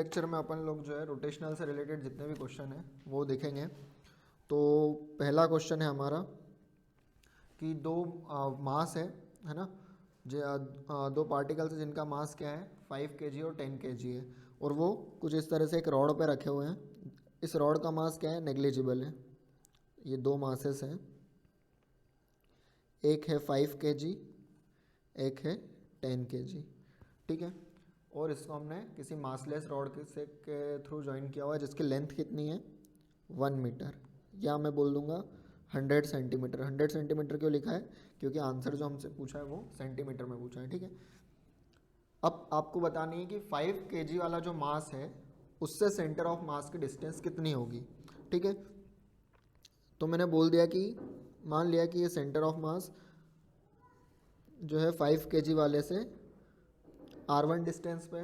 Lecture में अपन लोग जो है रोटेशनल से रिलेटेड जितने भी क्वेश्चन हैं वो देखेंगे। तो पहला क्वेश्चन है हमारा कि दो मास है ना, दो पार्टिकल्स हैं जिनका मास क्या है 5 kg और 10 kg है, और वो कुछ इस तरह से एक रॉड पे रखे हुए हैं। इस रॉड का मास क्या है, नेग्लिजिबल है। ये दो मासेस हैं, एक है 5 kg, एक है 10 kg, ठीक है। और इसको हमने किसी मासलेस रॉड के थ्रू ज्वाइन किया हुआ है जिसकी लेंथ कितनी है 1 मीटर, या मैं बोल दूंगा 100 सेंटीमीटर। 100 सेंटीमीटर क्यों लिखा है, क्योंकि आंसर जो हमसे पूछा है वो सेंटीमीटर में पूछा है, ठीक है। अब आपको बतानी है कि 5 kg वाला जो मास है उससे सेंटर ऑफ मास की डिस्टेंस कितनी होगी, ठीक है। तो मैंने बोल दिया कि मान लिया कि ये सेंटर ऑफ मास जो है 5 kg वाले से R1 डिस्टेंस पे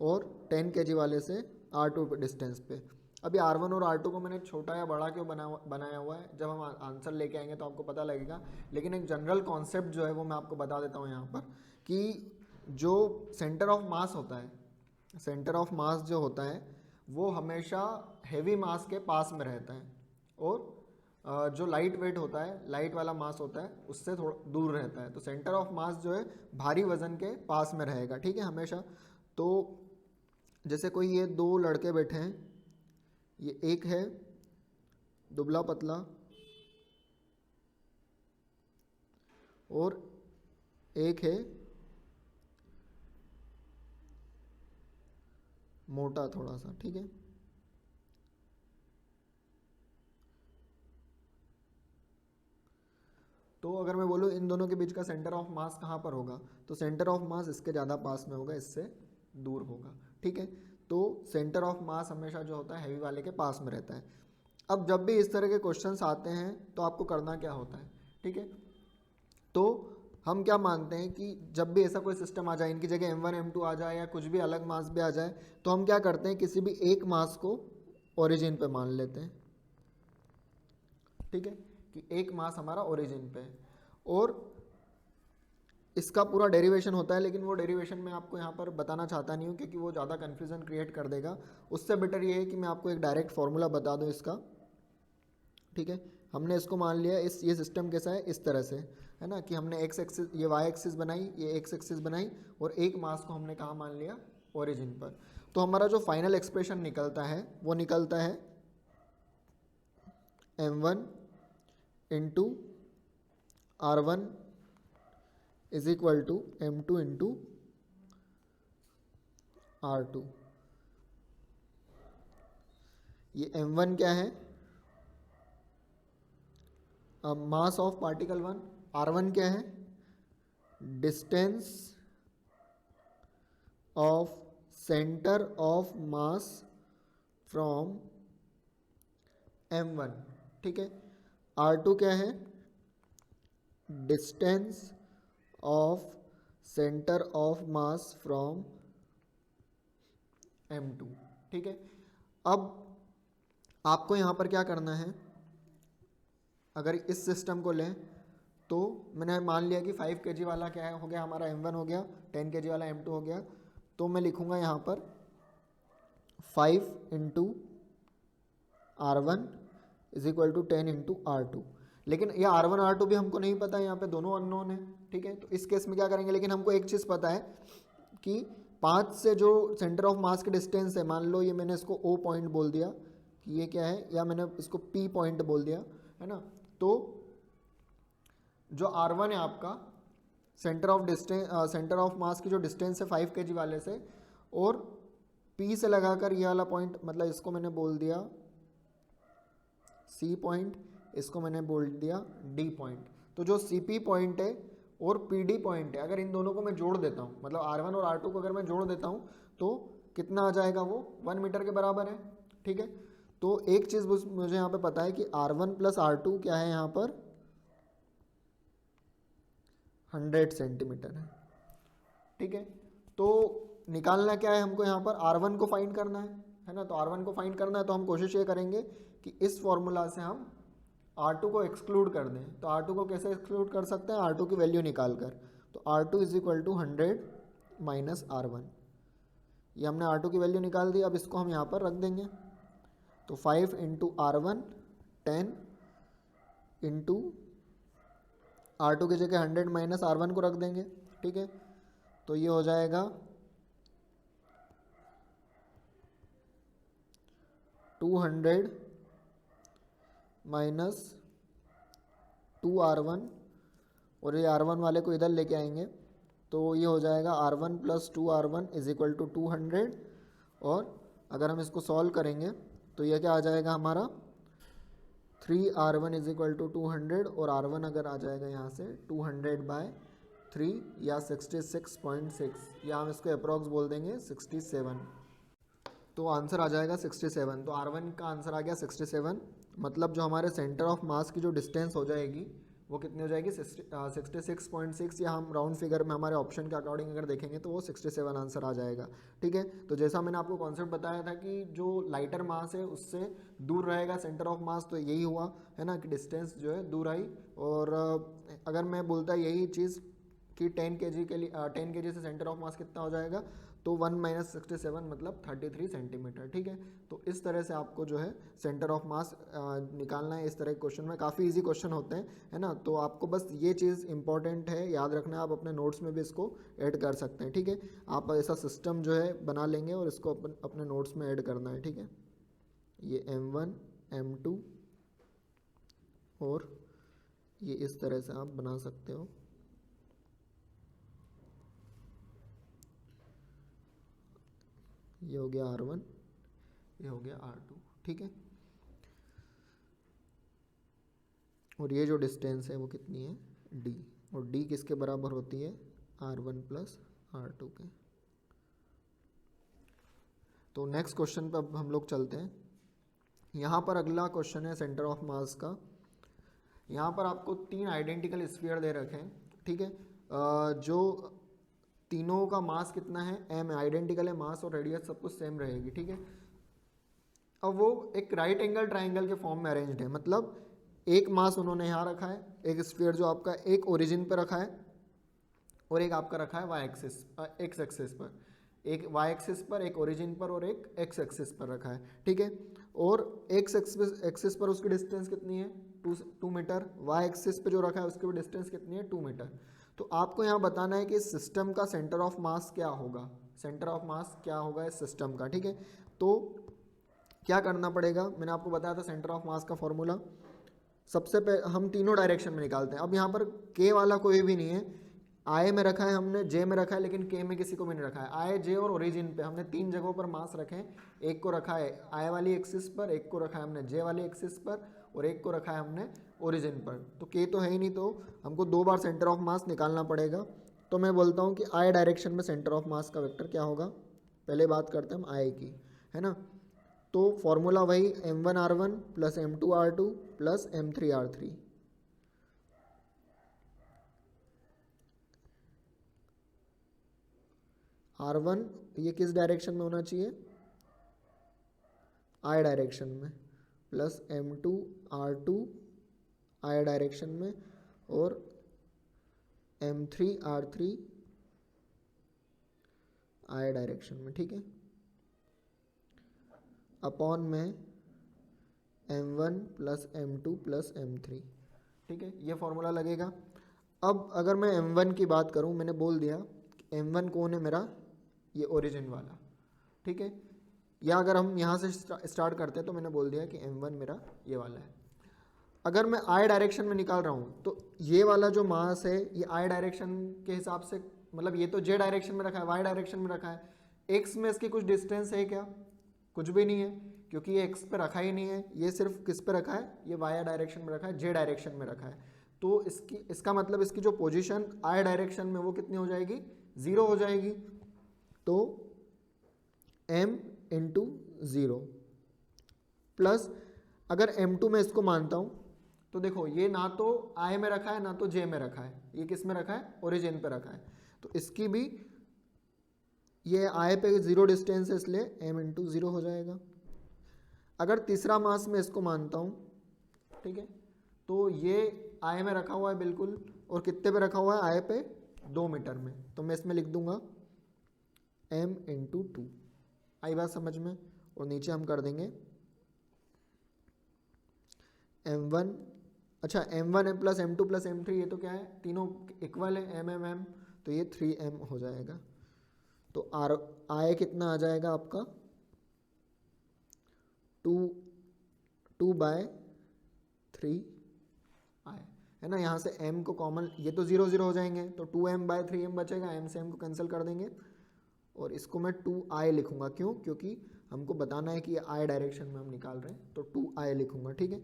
और 10 kg वाले से R2 डिस्टेंस पे। अभी R1 और R2 को मैंने छोटा या बड़ा क्यों बनाया हुआ है, जब हम आंसर लेके आएंगे तो आपको पता लगेगा। लेकिन एक जनरल कॉन्सेप्ट जो है वो मैं आपको बता देता हूँ यहाँ पर, कि जो सेंटर ऑफ मास होता है, सेंटर ऑफ मास जो होता है वो हमेशा हैवी मास के पास में रहता है, और जो लाइट वेट होता है, लाइट वाला मास होता है, उससे थोड़ा दूर रहता है। तो सेंटर ऑफ मास जो है भारी वजन के पास में रहेगा, ठीक है, हमेशा। तो जैसे कोई ये दो लड़के बैठे हैं, ये एक है दुबला पतला और एक है मोटा थोड़ा सा, ठीक है। तो अगर मैं बोलूँ इन दोनों के बीच का सेंटर ऑफ मास कहाँ पर होगा, तो सेंटर ऑफ मास इसके ज़्यादा पास में होगा, इससे दूर होगा, ठीक है। तो सेंटर ऑफ मास हमेशा जो होता है हैवी वाले के पास में रहता है। अब जब भी इस तरह के क्वेश्चंस आते हैं तो आपको करना क्या होता है, ठीक है। तो हम क्या मानते हैं कि जब भी ऐसा कोई सिस्टम आ जाए, इनकी जगह M1 M2 आ जाए या कुछ भी अलग मास भी आ जाए, तो हम क्या करते हैं, किसी भी एक मास को ओरिजिन पे मान लेते हैं, ठीक है, कि एक मास हमारा ओरिजिन पे है। और इसका पूरा डेरिवेशन होता है, लेकिन वो डेरिवेशन मैं आपको यहाँ पर बताना चाहता नहीं हूँ क्योंकि वो ज़्यादा कन्फ्यूज़न क्रिएट कर देगा। उससे बेटर ये है कि मैं आपको एक डायरेक्ट फार्मूला बता दूँ इसका, ठीक है। हमने इसको मान लिया, ये सिस्टम कैसा है, इस तरह से है ना, कि हमने एक्स एक्सिस, ये वाई एक्सिस बनाई, ये एक्स एक्सिस बनाई, और एक मास को हमने कहाँ मान लिया, ओरिजिन पर। तो हमारा जो फाइनल एक्सप्रेशन निकलता है वो निकलता है M1 into R1 is equal to M2 into R2। ये M1 क्या है, मास ऑफ पार्टिकल 1। R1 क्या है, distance of centre of mass from M1, ठीक है। R2 क्या है, distance of centre of mass from M2, ठीक है। अब आपको यहाँ पर क्या करना है, अगर इस सिस्टम को लें तो मैंने मान लिया कि 5 kg वाला क्या है, हो गया हमारा M1 हो गया, 10 kg वाला M2 हो गया। तो मैं लिखूँगा यहाँ पर 5 into R1 is equal to 10 into R2। लेकिन ये R1 R2 भी हमको नहीं पता है, यहाँ पे दोनों अननोन है, ठीक है। तो इस केस में क्या करेंगे, लेकिन हमको एक चीज़ पता है कि 5 से जो सेंटर ऑफ मास की डिस्टेंस है, मान लो ये मैंने इसको O पॉइंट बोल दिया कि ये क्या है, या मैंने इसको P पॉइंट बोल दिया, है ना। तो जो R1 है आपका सेंटर ऑफ मास की जो डिस्टेंस है 5 kg वाले से, और P से लगाकर ये वाला पॉइंट, मतलब इसको मैंने बोल दिया C पॉइंट, इसको मैंने बोल दिया D पॉइंट। तो जो CP पॉइंट है और PD पॉइंट है, अगर इन दोनों को मैं जोड़ देता हूँ, मतलब R1 और R2 को अगर मैं जोड़ देता हूँ तो कितना आ जाएगा, वो 1 मीटर के बराबर है, ठीक है। तो एक चीज़ मुझे यहाँ पे पता है कि R1 प्लस R2 क्या है, यहाँ पर 100 सेंटीमीटर है, ठीक है। तो निकालना क्या है हमको, यहाँ पर R1 को फाइंड करना है ना। तो R1 को फाइंड करना है तो हम कोशिश ये करेंगे कि इस फॉर्मूला से हम R2 को एक्सक्लूड कर दें। तो R2 को कैसे एक्सक्लूड कर सकते हैं, R2 की वैल्यू निकाल कर। तो R2 is equal to 100 minus R1, ये हमने R2 की वैल्यू निकाल दी, अब इसको हम यहाँ पर रख देंगे। तो 5 इंटू R1 10 इंटू R2 की जगह 100 माइनस R1 को रख देंगे, ठीक है। तो ये हो जाएगा 200 माइनस 2R1, और ये R1 वाले को इधर लेके आएंगे, तो ये हो जाएगा R1 plus 2R1 is equal to 200। और अगर हम इसको सॉल्व करेंगे तो ये क्या आ जाएगा हमारा 3R1 इज इक्वल टू 200, और R1 अगर आ जाएगा यहाँ से 200/3 या 66.6, या हम इसको अप्रॉक्स बोल देंगे 67। तो आंसर आ जाएगा 67। तो R1 का आंसर आ गया 67। मतलब जो हमारे सेंटर ऑफ मास की जो डिस्टेंस हो जाएगी वो कितनी हो जाएगी 66.6, या हम राउंड फिगर में हमारे ऑप्शन के अकॉर्डिंग अगर देखेंगे तो वो 67 आंसर आ जाएगा, ठीक है। तो जैसा मैंने आपको कॉन्सेप्ट बताया था कि जो लाइटर मास है उससे दूर रहेगा सेंटर ऑफ मास, तो यही हुआ है ना कि डिस्टेंस जो है दूर आई। और अगर मैं बोलता यही चीज़ कि 10 kg के लिए 10 kg से सेंटर ऑफ मास कितना हो जाएगा, तो 1 माइनस 67 मतलब 33 सेंटीमीटर, ठीक है। तो इस तरह से आपको जो है सेंटर ऑफ मास निकालना है। इस तरह के क्वेश्चन में काफ़ी इजी क्वेश्चन होते हैं, है ना। तो आपको बस ये चीज़ इंपॉर्टेंट है याद रखना है, आप अपने नोट्स में भी इसको ऐड कर सकते हैं, ठीक है। आप ऐसा सिस्टम जो है बना लेंगे और इसको अपने नोट्स में ऐड करना है, ठीक है। ये M1 M2 और ये इस तरह से आप बना सकते हो। ये हो गया R1, ये हो गया R2, ठीक है। और ये जो डिस्टेंस है वो कितनी है D, और D किसके बराबर होती है R1 प्लस R2 के। तो नेक्स्ट क्वेश्चन पर अब हम लोग चलते हैं। यहाँ पर अगला क्वेश्चन है सेंटर ऑफ मास का। यहाँ पर आपको 3 आइडेंटिकल स्फीयर दे रखे हैं, ठीक है। जो तीनों का मास कितना है m है, आइडेंटिकल है मास और रेडियस सब कुछ सेम रहेगी, ठीक है। अब वो एक राइट एंगल ट्राइंगल के फॉर्म में अरेंज्ड है, मतलब एक मास उन्होंने यहाँ रखा है, एक स्फीयर जो आपका एक ओरिजिन पर रखा है और एक आपका रखा है एक्स एक्सिस पर, एक वाई एक्सिस पर, एक ओरिजिन पर और एक एक्स एक्सिस पर रखा है, ठीक है। और एक्स एक्सिस पर उसकी डिस्टेंस कितनी है 2 मीटर, वाई एक्सिस पे जो रखा है उसकी भी डिस्टेंस कितनी है 2 मीटर। तो आपको यहाँ बताना है कि इस सिस्टम का सेंटर ऑफ मास क्या होगा, सेंटर ऑफ मास क्या होगा इस सिस्टम का, ठीक है। तो क्या करना पड़ेगा, मैंने आपको बताया था सेंटर ऑफ मास का फॉर्मूला। सबसे पहले हम तीनों डायरेक्शन में निकालते हैं। अब यहाँ पर के वाला कोई भी नहीं है, आई में रखा है हमने, जे में रखा है, लेकिन के में किसी को भी नहीं रखा है। आई, जे और ओरिजिन पे हमने 3 जगहों पर मास रखे हैं। एक को रखा है आई वाली एक्सिस पर, एक को रखा है हमने जे वाली एक्सिस पर और एक को रखा है हमने ओरिजिन पर। तो के तो है ही नहीं, तो हमको 2 बार सेंटर ऑफ मास निकालना पड़ेगा। तो मैं बोलता हूँ कि आई डायरेक्शन में सेंटर ऑफ मास का वेक्टर क्या होगा। पहले बात करते हैं हम आई की, है ना। तो फॉर्मूला वही m1r1 plus m2r2 plus m3r3। R1 ये किस डायरेक्शन में होना चाहिए, आई डायरेक्शन में, प्लस m2r2 आई डायरेक्शन में और m3r3 आई डायरेक्शन में, ठीक है। अपॉन में m1 plus m2 plus m3, ठीक है। ये फॉर्मूला लगेगा। अब अगर मैं m1 की बात करूं, मैंने बोल दिया m1 कौन है मेरा, ये ओरिजिन वाला, ठीक है। या अगर हम यहाँ से स्टार्ट करते हैं तो मैंने बोल दिया कि m1 मेरा ये वाला है। अगर मैं आई डायरेक्शन में निकाल रहा हूँ तो ये वाला जो मास है ये आई डायरेक्शन के हिसाब से, मतलब ये तो जे डायरेक्शन में रखा है, वाई डायरेक्शन में रखा है, एक्स में इसकी कुछ डिस्टेंस है क्या, कुछ भी नहीं है, क्योंकि ये एक्स पे रखा ही नहीं है। ये सिर्फ किस पे रखा है, ये वाई डायरेक्शन में रखा है, जे डायरेक्शन में रखा है। तो इसका मतलब इसकी जो पोजीशन आई डायरेक्शन में वो कितनी हो जाएगी, 0 हो जाएगी। तो m इंटू 0 प्लस अगर m2 में इसको मानता हूँ तो देखो ये ना तो आई में रखा है ना तो जे में रखा है, ये किस में रखा है, ओरिजिन पे रखा है। तो इसकी भी ये आई पे 0 डिस्टेंस है, इसलिए m इंटू 0 हो जाएगा। अगर तीसरा मास में इसको मानता हूँ, ठीक है, तो ये आई में रखा हुआ है बिल्कुल, और कितने पे रखा हुआ है, आई पे 2 मीटर में। तो मैं इसमें लिख दूंगा m इंटू 2, आई बात समझ में। और नीचे हम कर देंगे m1, अच्छा m1 plus m2 plus m3, ये तो क्या है, तीनों इक्वल है, m तो ये 3m हो जाएगा। तो I कितना आ जाएगा आपका 2/3 I, है ना। यहाँ से m को कॉमन, ये तो 0 0 हो जाएंगे, तो 2m/3m बचेगा, m से m को कैंसिल कर देंगे और इसको मैं 2I लिखूंगा। क्यों? क्योंकि हमको बताना है कि ये I डायरेक्शन में हम निकाल रहे हैं, तो 2I लिखूंगा, ठीक है।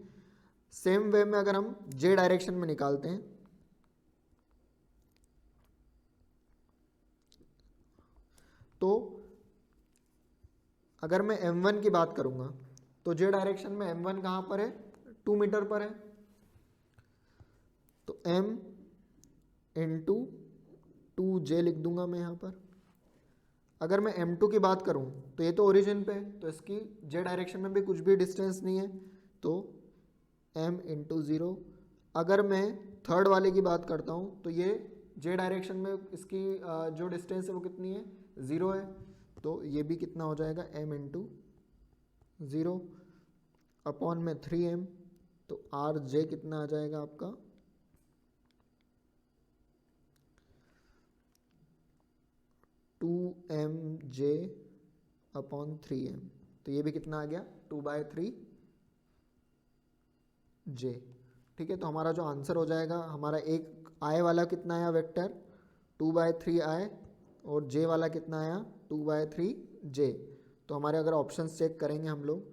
सेम वे में अगर हम J डायरेक्शन में निकालते हैं तो अगर मैं m1 की बात करूंगा तो J डायरेक्शन में m1 कहाँ पर है, 2 मीटर पर है, तो m इंटू 2J लिख दूंगा मैं यहाँ पर। अगर मैं m2 की बात करूं तो ये तो ओरिजिन पे है, तो इसकी J डायरेक्शन में भी कुछ भी डिस्टेंस नहीं है, तो m इंटू 0। अगर मैं थर्ड वाले की बात करता हूं तो ये J डायरेक्शन में इसकी जो डिस्टेंस है वो कितनी है, 0 है, तो ये भी कितना हो जाएगा, m इंटू 0 अपॉन में 3m, तो RJ कितना आ जाएगा आपका 2mJ अपॉन 3m, तो ये भी कितना आ गया 2/3J, ठीक है। तो हमारा जो आंसर हो जाएगा, हमारा एक I वाला कितना आया वेक्टर 2/3I और J वाला कितना आया 2/3J। तो हमारे अगर ऑप्शन चेक करेंगे हम लोग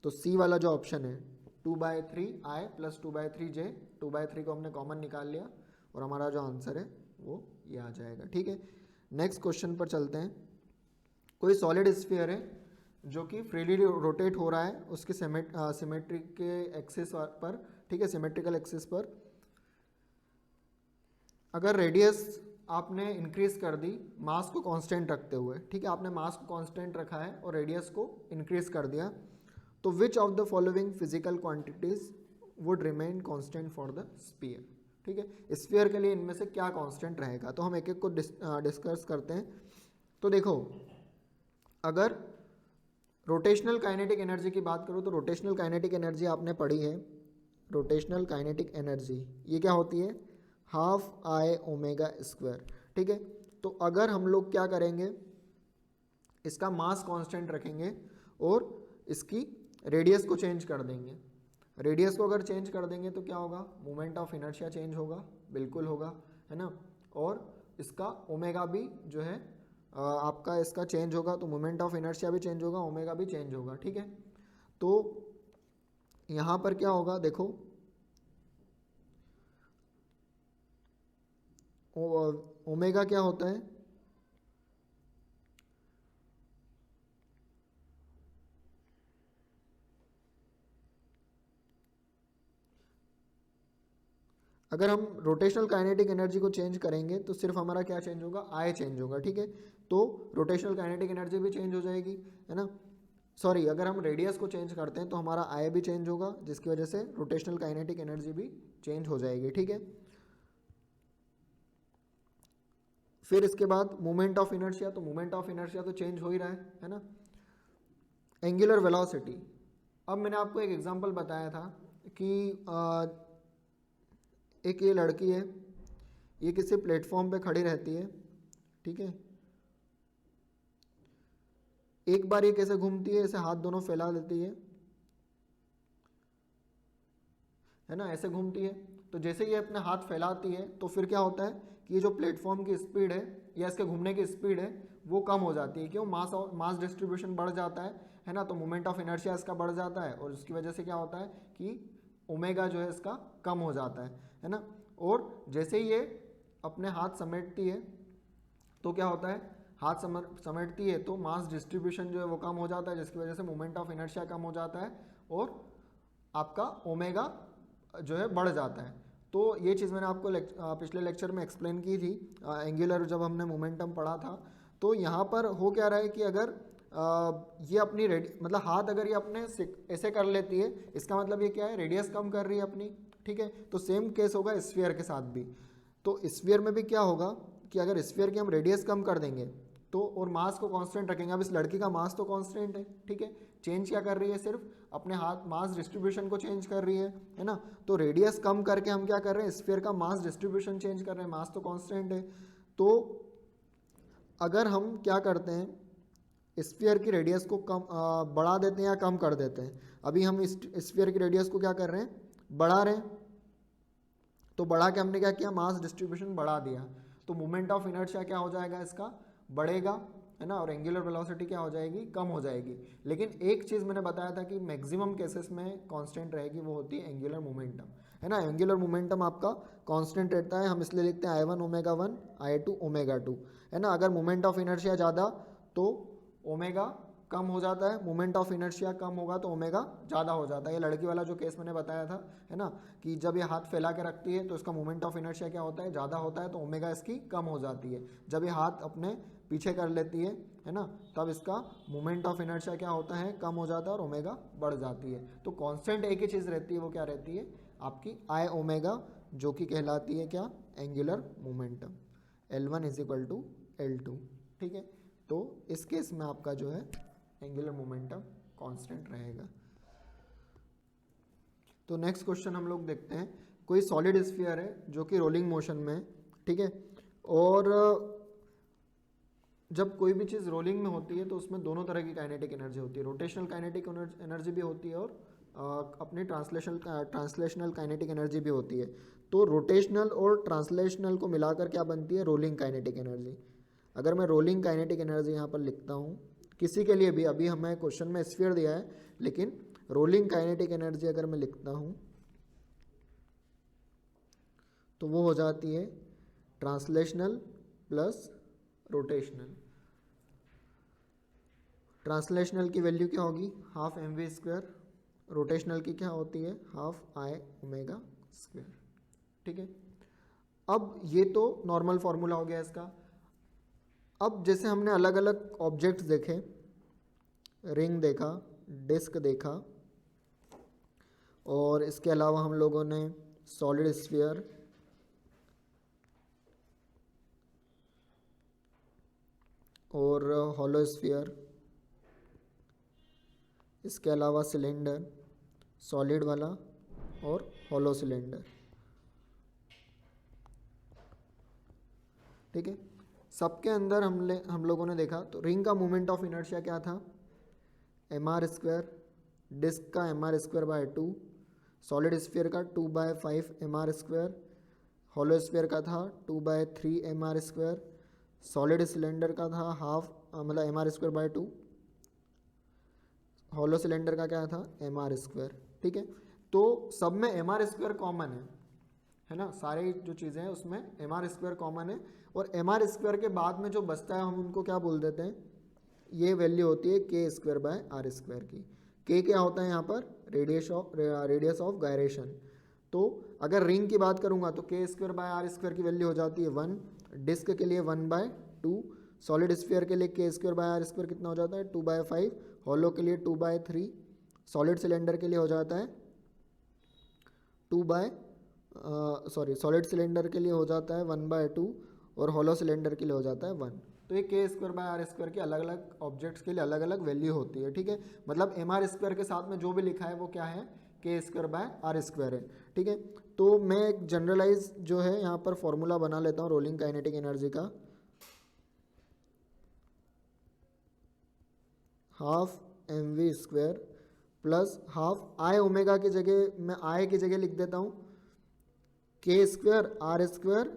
तो C वाला जो ऑप्शन है 2/3I प्लस 2/3J, 2/3 को हमने कॉमन निकाल लिया और हमारा जो आंसर है वो ये आ जाएगा, ठीक है। नेक्स्ट क्वेश्चन पर चलते हैं। कोई सॉलिड स्फीयर है जो कि फ्रीली रोटेट हो रहा है उसके सिमेट्रिक के एक्सिस पर, ठीक है, सिमेट्रिकल एक्सिस पर। अगर रेडियस आपने इंक्रीज कर दी मास को कांस्टेंट रखते हुए, ठीक है, आपने मास को कांस्टेंट रखा है और रेडियस को इंक्रीज कर दिया, तो which of the following physical quantities would remain constant for the sphere, ठीक है। स्फीयर के लिए इनमें से क्या कांस्टेंट रहेगा, तो हम एक एक को डिस्कस करते हैं। तो देखो, अगर रोटेशनल काइनेटिक एनर्जी की बात करो तो रोटेशनल काइनेटिक एनर्जी आपने पढ़ी है, रोटेशनल काइनेटिक एनर्जी ये क्या होती है, ½I⍵², ठीक है। तो अगर हम लोग क्या करेंगे, इसका मास कांस्टेंट रखेंगे और इसकी रेडियस को चेंज कर देंगे। रेडियस को अगर चेंज कर देंगे तो क्या होगा, मोमेंट ऑफ इनर्शिया चेंज होगा, बिल्कुल होगा, है ना। और इसका ओमेगा भी जो है आपका इसका चेंज होगा, तो मोमेंट ऑफ इनर्शिया भी चेंज होगा, ओमेगा भी चेंज होगा, ठीक है। तो यहाँ पर क्या होगा, देखो ओमेगा क्या होता है, अगर हम रोटेशनल काइनेटिक एनर्जी को चेंज करेंगे तो सिर्फ हमारा क्या चेंज होगा, आई चेंज होगा, ठीक है। तो रोटेशनल काइनेटिक एनर्जी भी चेंज हो जाएगी, है ना। सॉरी, अगर हम रेडियस को चेंज करते हैं तो हमारा आई भी चेंज होगा, जिसकी वजह से रोटेशनल काइनेटिक एनर्जी भी चेंज हो जाएगी, ठीक है। फिर इसके बाद मोमेंट ऑफ इनर्शिया, तो मोमेंट ऑफ इनर्शिया तो चेंज हो ही रहा है ना। एंगुलर वेलोसिटी, अब मैंने आपको एक एग्जांपल बताया था कि एक ये लड़की है, ये किसी प्लेटफॉर्म पे खड़ी रहती है, ठीक है। एक बार ये कैसे घूमती है, ऐसे हाथ दोनों फैला देती है ना, ऐसे घूमती है। तो जैसे ये अपने हाथ फैलाती है तो फिर क्या होता है कि ये जो प्लेटफॉर्म की स्पीड है या इसके घूमने की स्पीड है वो कम हो जाती है। क्यों, मास डिस्ट्रीब्यूशन बढ़ जाता है ना, तो मोमेंट ऑफ इनर्शिया इसका बढ़ जाता है और उसकी वजह से क्या होता है कि ओमेगा जो है इसका कम हो जाता है ना। और जैसे ही ये अपने हाथ समेटती है तो क्या होता है, हाथ समेटती है तो मास डिस्ट्रीब्यूशन जो है वो कम हो जाता है, जिसकी वजह से मोमेंट ऑफ इनर्शिया कम हो जाता है और आपका ओमेगा जो है बढ़ जाता है। तो ये चीज़ मैंने आपको पिछले लेक्चर में एक्सप्लेन की थी, एंगुलर जब हमने मोमेंटम पढ़ा था। तो यहाँ पर हो क्या रहा है कि अगर ये अपनी मतलब हाथ अगर ये अपने ऐसे कर लेती है, इसका मतलब ये क्या है, रेडियस कम कर रही है अपनी, ठीक है। तो सेम केस होगा स्फीयर के साथ भी। तो स्फीयर में भी क्या होगा कि अगर स्फीयर की हम रेडियस कम कर देंगे तो और मास को कांस्टेंट रखेंगे। अब इस लड़की का मास तो कांस्टेंट है, ठीक है, चेंज क्या कर रही है, सिर्फ अपने हाथ मास डिस्ट्रीब्यूशन को चेंज कर रही है ना। तो रेडियस कम करके हम क्या कर रहे हैं, स्फीयर का मास डिस्ट्रीब्यूशन चेंज कर रहे हैं, मास तो कांस्टेंट है। तो अगर हम क्या करते हैं, स्फीयर की रेडियस को कम बढ़ा देते हैं या कम कर देते हैं। अभी हम इस स्फीयर की रेडियस को क्या कर रहे हैं, बढ़ा रहे हैं। तो बढ़ा के हमने क्या किया, मास डिस्ट्रीब्यूशन बढ़ा दिया, तो मोमेंट ऑफ इनर्शिया क्या हो जाएगा, इसका बढ़ेगा, है ना, और एंगुलर वेलोसिटी क्या हो जाएगी, कम हो जाएगी। लेकिन एक चीज़ मैंने बताया था कि मैक्सिमम केसेस में कांस्टेंट रहेगी, वो होती है एंगुलर मोमेंटम, है ना। एंगुलर मोमेंटम आपका कांस्टेंट रहता है, हम इसलिए लिखते हैं I1 ओमेगा 1 I2 ओमेगा 2, है ना। अगर मोमेंट ऑफ इनर्शिया ज़्यादा तो ओमेगा कम हो जाता है, मोमेंट ऑफ इनर्शिया कम होगा तो ओमेगा ज़्यादा हो जाता है। ये लड़की वाला जो केस मैंने बताया था, है ना, कि जब ये हाथ फैला के रखती है तो इसका मोमेंट ऑफ इनर्शिया क्या होता है, ज़्यादा होता है, तो ओमेगा इसकी कम हो जाती है। जब ये हाथ अपने पीछे कर लेती है ना, तब इसका मोमेंट ऑफ इनर्शिया क्या होता है, कम हो जाता है और ओमेगा बढ़ जाती है। तो कांस्टेंट एक ही चीज़ रहती है, वो क्या रहती है, आपकी आई ओमेगा, जो कि कहलाती है क्या, एंगुलर मोमेंटम। L1 = L2, ठीक है। तो इस केस में आपका जो है एंगुलर मोमेंटम कांस्टेंट रहेगा। तो नेक्स्ट क्वेश्चन हम लोग देखते हैं। कोई सॉलिड स्फीयर है जो कि रोलिंग मोशन में है, ठीक है, और जब कोई भी चीज़ रोलिंग में होती है तो उसमें दोनों तरह की काइनेटिक एनर्जी होती है, रोटेशनल काइनेटिक एनर्जी भी होती है और अपनी ट्रांसलेशनल काइनेटिक एनर्जी भी होती है। तो रोटेशनल और ट्रांसलेशनल को मिलाकर क्या बनती है, रोलिंग काइनेटिक एनर्जी। अगर मैं रोलिंग काइनेटिक एनर्जी यहाँ पर लिखता हूँ किसी के लिए भी, अभी हमें क्वेश्चन में स्फीयर दिया है, लेकिन रोलिंग काइनेटिक एनर्जी अगर मैं लिखता हूँ तो वो हो जाती है ट्रांसलेशनल प्लस रोटेशनल। ट्रांसलेशनल की वैल्यू क्या होगी, हाफ mv², रोटेशनल की क्या होती है, हाफ I ओमेगा स्क्वायर, ठीक है। अब ये तो नॉर्मल फॉर्मूला हो गया इसका। अब जैसे हमने अलग अलग ऑब्जेक्ट्स देखे, रिंग देखा, डिस्क देखा, और इसके अलावा हम लोगों ने सॉलिड स्फीयर, और हॉलो स्फीयर, इसके अलावा सिलेंडर, सॉलिड वाला और हॉलो सिलेंडर, ठीक है। सबके अंदर हम लोगों ने देखा तो रिंग का मोमेंट ऑफ इनर्शिया क्या था, mr², डिस्क का mr²/2, सॉलिड स्फीयर का 2/5 mr², हॉलो स्फीयर का था 2/3 mr², सॉलिड सिलेंडर का था हाफ मतलब mr²/2, हॉलो सिलेंडर का क्या था, mr², ठीक है। तो सब में mr² कॉमन है ना, सारी जो चीज़ें हैं उसमें mr² कॉमन है, और mr² के बाद में जो बचता है हम उनको क्या बोल देते हैं, ये वैल्यू होती है k²/r² की। k क्या होता है यहाँ पर, रेडियस ऑफ गायरेशन। तो अगर रिंग की बात करूँगा तो k²/r² की वैल्यू हो जाती है 1, डिस्क के लिए 1/2, सॉलिड स्फीयर के लिए k²/r² कितना हो जाता है 2/5, हॉलो के लिए 2/3, सॉलिड सिलेंडर के लिए हो जाता है सॉलिड सिलेंडर के लिए हो जाता है 1/2, और हॉलो सिलेंडर के लिए हो जाता है 1। तो ये k²/r² की अलग अलग ऑब्जेक्ट्स के लिए अलग अलग वैल्यू होती है, ठीक है। मतलब mr² के साथ में जो भी लिखा है वो क्या है, k²/r² है, ठीक है। तो मैं एक जनरलाइज जो है यहाँ पर फॉर्मूला बना लेता हूँ रोलिंग काइनेटिक एनर्जी का, half mv² plus half I omega की जगह मैं I की जगह लिख देता हूँ k²/r²।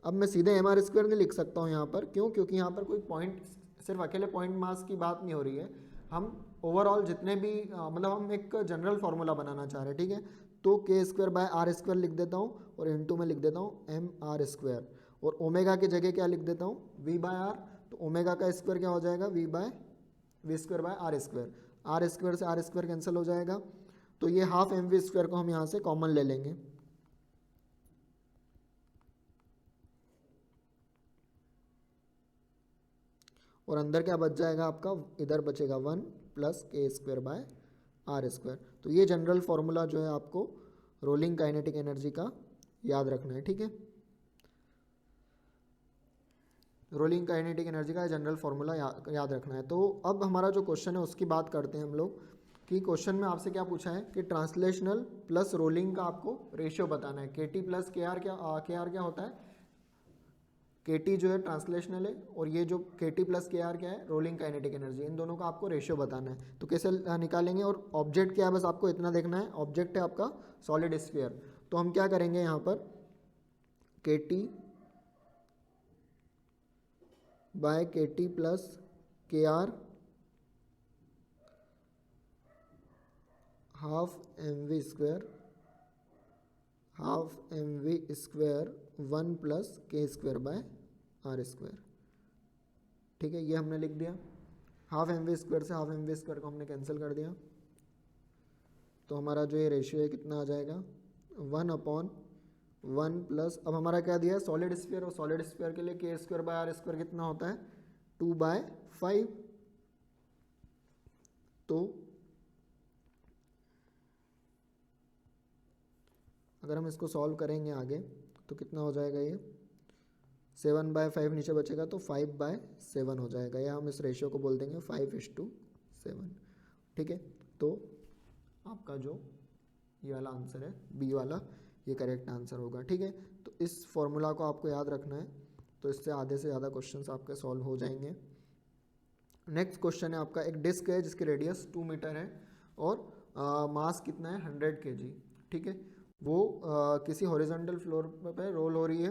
अब मैं सीधे mr² नहीं लिख सकता हूँ यहाँ पर, क्यों, क्योंकि यहाँ पर कोई पॉइंट, सिर्फ अकेले पॉइंट मास की बात नहीं हो रही है, हम ओवरऑल जितने भी मतलब हम एक जनरल फार्मूला बनाना चाह रहे हैं, ठीक है। तो k²/r² लिख देता हूँ और इनटू में लिख देता हूँ mr², और ओमेगा की जगह क्या लिख देता हूँ v/r, तो ओमेगा का स्क्वायर क्या हो जाएगा v²/r², r² से r² कैंसिल हो जाएगा, तो ये हाफ mv² को हम यहाँ से कॉमन ले लेंगे, और अंदर क्या बच जाएगा आपका, इधर बचेगा 1 प्लस k²/r²। तो ये जनरल फॉर्मूला जो है आपको रोलिंग काइनेटिक एनर्जी का याद रखना है, ठीक है। रोलिंग काइनेटिक एनर्जी का जनरल फार्मूला याद रखना है। तो अब हमारा जो क्वेश्चन है उसकी बात करते हैं हम लोग कि क्वेश्चन में आपसे क्या पूछा है कि ट्रांसलेशनल प्लस रोलिंग का आपको रेशियो बताना है। के टी प्लस के आर क्या होता है, के टी जो है ट्रांसलेशनल है और ये जो के टी प्लस के आर क्या है, रोलिंग काइनेटिक एनर्जी। इन दोनों का आपको रेशियो बताना है। तो कैसे निकालेंगे, और ऑब्जेक्ट क्या है बस आपको इतना देखना है, ऑब्जेक्ट है आपका सॉलिड स्फीयर। तो हम क्या करेंगे यहाँ पर, K T by K T plus K R half M V square 1 plus K square by R square. ठीक है, ये हमने लिख दिया। हाफ एम वी स्क्वायर से हाफ एम वी स्क्वायर को हमने कैंसिल कर दिया, तो हमारा जो ये रेशियो है कितना आ जाएगा, 1/1 प्लस, अब हमारा क्या दिया है सॉलिड स्फीयर, और सॉलिड स्फीयर के लिए के स्क्वायर बाय आर स्क्वायर कितना होता है 2/5। तो अगर हम इसको सॉल्व करेंगे आगे तो कितना हो जाएगा, ये 7/5 नीचे बचेगा तो 5/7 हो जाएगा, या हम इस रेशियो को बोल देंगे 5:7। ठीक है, तो आपका जो ये वाला आंसर है बी वाला, ये करेक्ट आंसर होगा। ठीक है, तो इस फॉर्मूला को आपको याद रखना है, तो इससे आधे से ज़्यादा क्वेश्चंस आपके सॉल्व हो जाएंगे। नेक्स्ट क्वेश्चन है आपका, एक डिस्क है जिसकी रेडियस 2 मीटर है और मास कितना है 100 kg। ठीक है, वो किसी हॉरिजॉन्टल फ्लोर पे रोल हो रही है।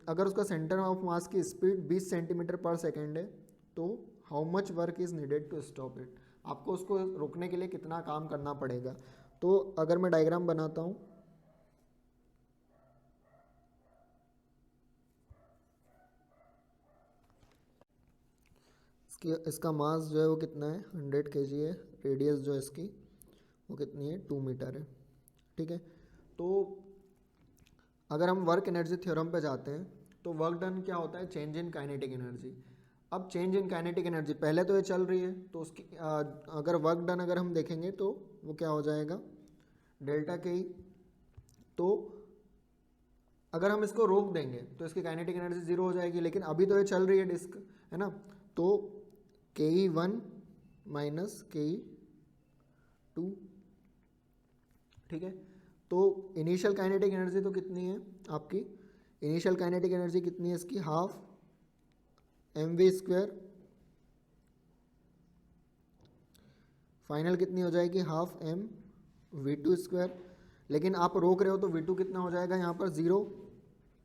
अगर उसका सेंटर ऑफ मास की स्पीड 20 सेंटीमीटर पर सेकेंड है, तो how much work is needed to stop it, आपको उसको रोकने के लिए कितना काम करना पड़ेगा। तो अगर मैं डायग्राम बनाता हूँ, इसका मास जो है वो कितना है 100 kg है, रेडियस जो है इसकी वो कितनी है 2 मीटर है। ठीक है, तो अगर हम वर्क एनर्जी थ्योरम पे जाते हैं तो वर्क डन क्या होता है, चेंज इन काइनेटिक एनर्जी। अब चेंज इन काइनेटिक एनर्जी, पहले तो ये चल रही है तो उसकी अगर वर्क डन अगर हम देखेंगे तो वो क्या हो जाएगा डेल्टा के ई। तो अगर हम इसको रोक देंगे तो इसकी काइनेटिक एनर्जी जीरो हो जाएगी, लेकिन अभी तो ये चल रही है डिस्क, है ना। तो के ई 1 माइनस के ई 2। ठीक है, तो इनिशियल काइनेटिक एनर्जी तो कितनी है आपकी, इनिशियल काइनेटिक एनर्जी कितनी है इसकी, half M V square, final कितनी हो जाएगी half M V two square. लेकिन आप रोक रहे हो तो वी टू कितना हो जाएगा यहाँ पर 0,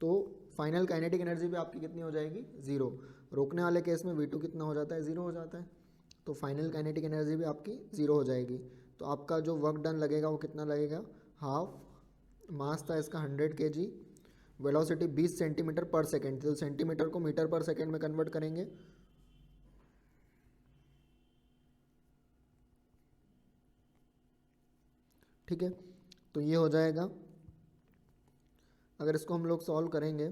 तो फाइनल काइनेटिक एनर्जी भी आपकी कितनी हो जाएगी 0। रोकने वाले केस में वी टू कितना हो जाता है 0 हो जाता है, तो फाइनल काइनेटिक एनर्जी भी आपकी 0 हो जाएगी। तो आपका जो वर्क डन लगेगा वो कितना लगेगा, हाफ, मास था इसका 100 kg, वेलोसिटी 20 सेंटीमीटर पर सेकेंड, तो सेंटीमीटर को मीटर पर सेकेंड में कन्वर्ट करेंगे। ठीक है, तो ये हो जाएगा, अगर इसको हम लोग सॉल्व करेंगे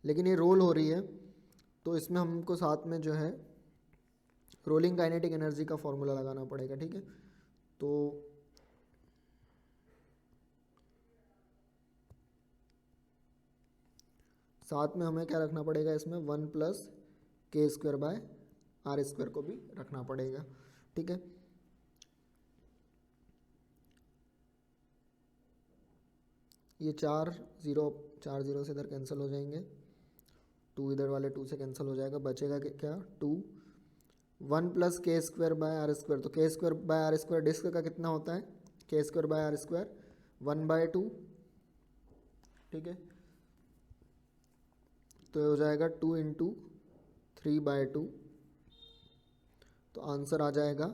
लेकिन ये रोल हो रही है तो इसमें हमको साथ में जो है रोलिंग काइनेटिक एनर्जी का फॉर्मूला लगाना पड़ेगा। ठीक है, तो साथ में हमें क्या रखना पड़ेगा इसमें 1 plus K square by R square को भी रखना पड़ेगा। ठीक है, ये 4 0 से इधर कैंसिल हो जाएंगे, 2 इधर वाले 2 से कैंसिल हो जाएगा, बचेगा क्या 2, 1 plus K square by R square. तो K square by R square disc का कितना होता है, के स्क्वायर बाय आर स्क्वायर 1/2। ठीक है, तो ये हो जाएगा 2 इंटू 3/2, तो आंसर आ जाएगा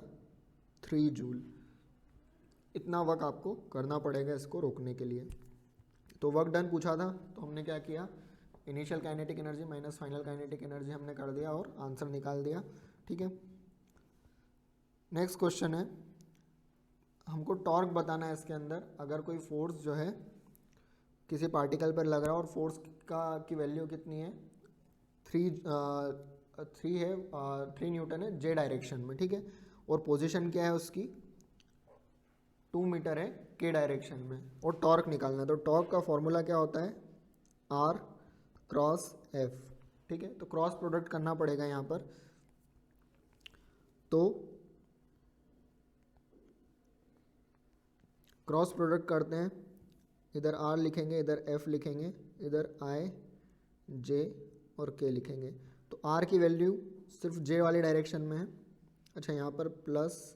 3 जूल। इतना वर्क आपको करना पड़ेगा इसको रोकने के लिए। तो वर्क डन पूछा था तो हमने क्या किया, initial kinetic energy minus final kinetic energy हमने कर दिया और आंसर निकाल दिया। ठीक है, नेक्स्ट क्वेश्चन है, हमको टॉर्क बताना है इसके अंदर। अगर कोई फोर्स जो है किसी पार्टिकल पर लग रहा है और फोर्स की वैल्यू कितनी है 3 न्यूटन है जे डायरेक्शन में। ठीक है, और पोजीशन क्या है उसकी 2 मीटर है के डायरेक्शन में और टॉर्क निकालना है। तो टॉर्क का फॉर्मूला क्या होता है, आर क्रॉस एफ। ठीक है, तो क्रॉस प्रोडक्ट करना पड़ेगा यहाँ पर। तो क्रॉस प्रोडक्ट करते हैं, इधर आर लिखेंगे, इधर एफ लिखेंगे, इधर आई जे और के लिखेंगे। तो आर की वैल्यू सिर्फ जे वाली डायरेक्शन में है। अच्छा, यहाँ पर प्लस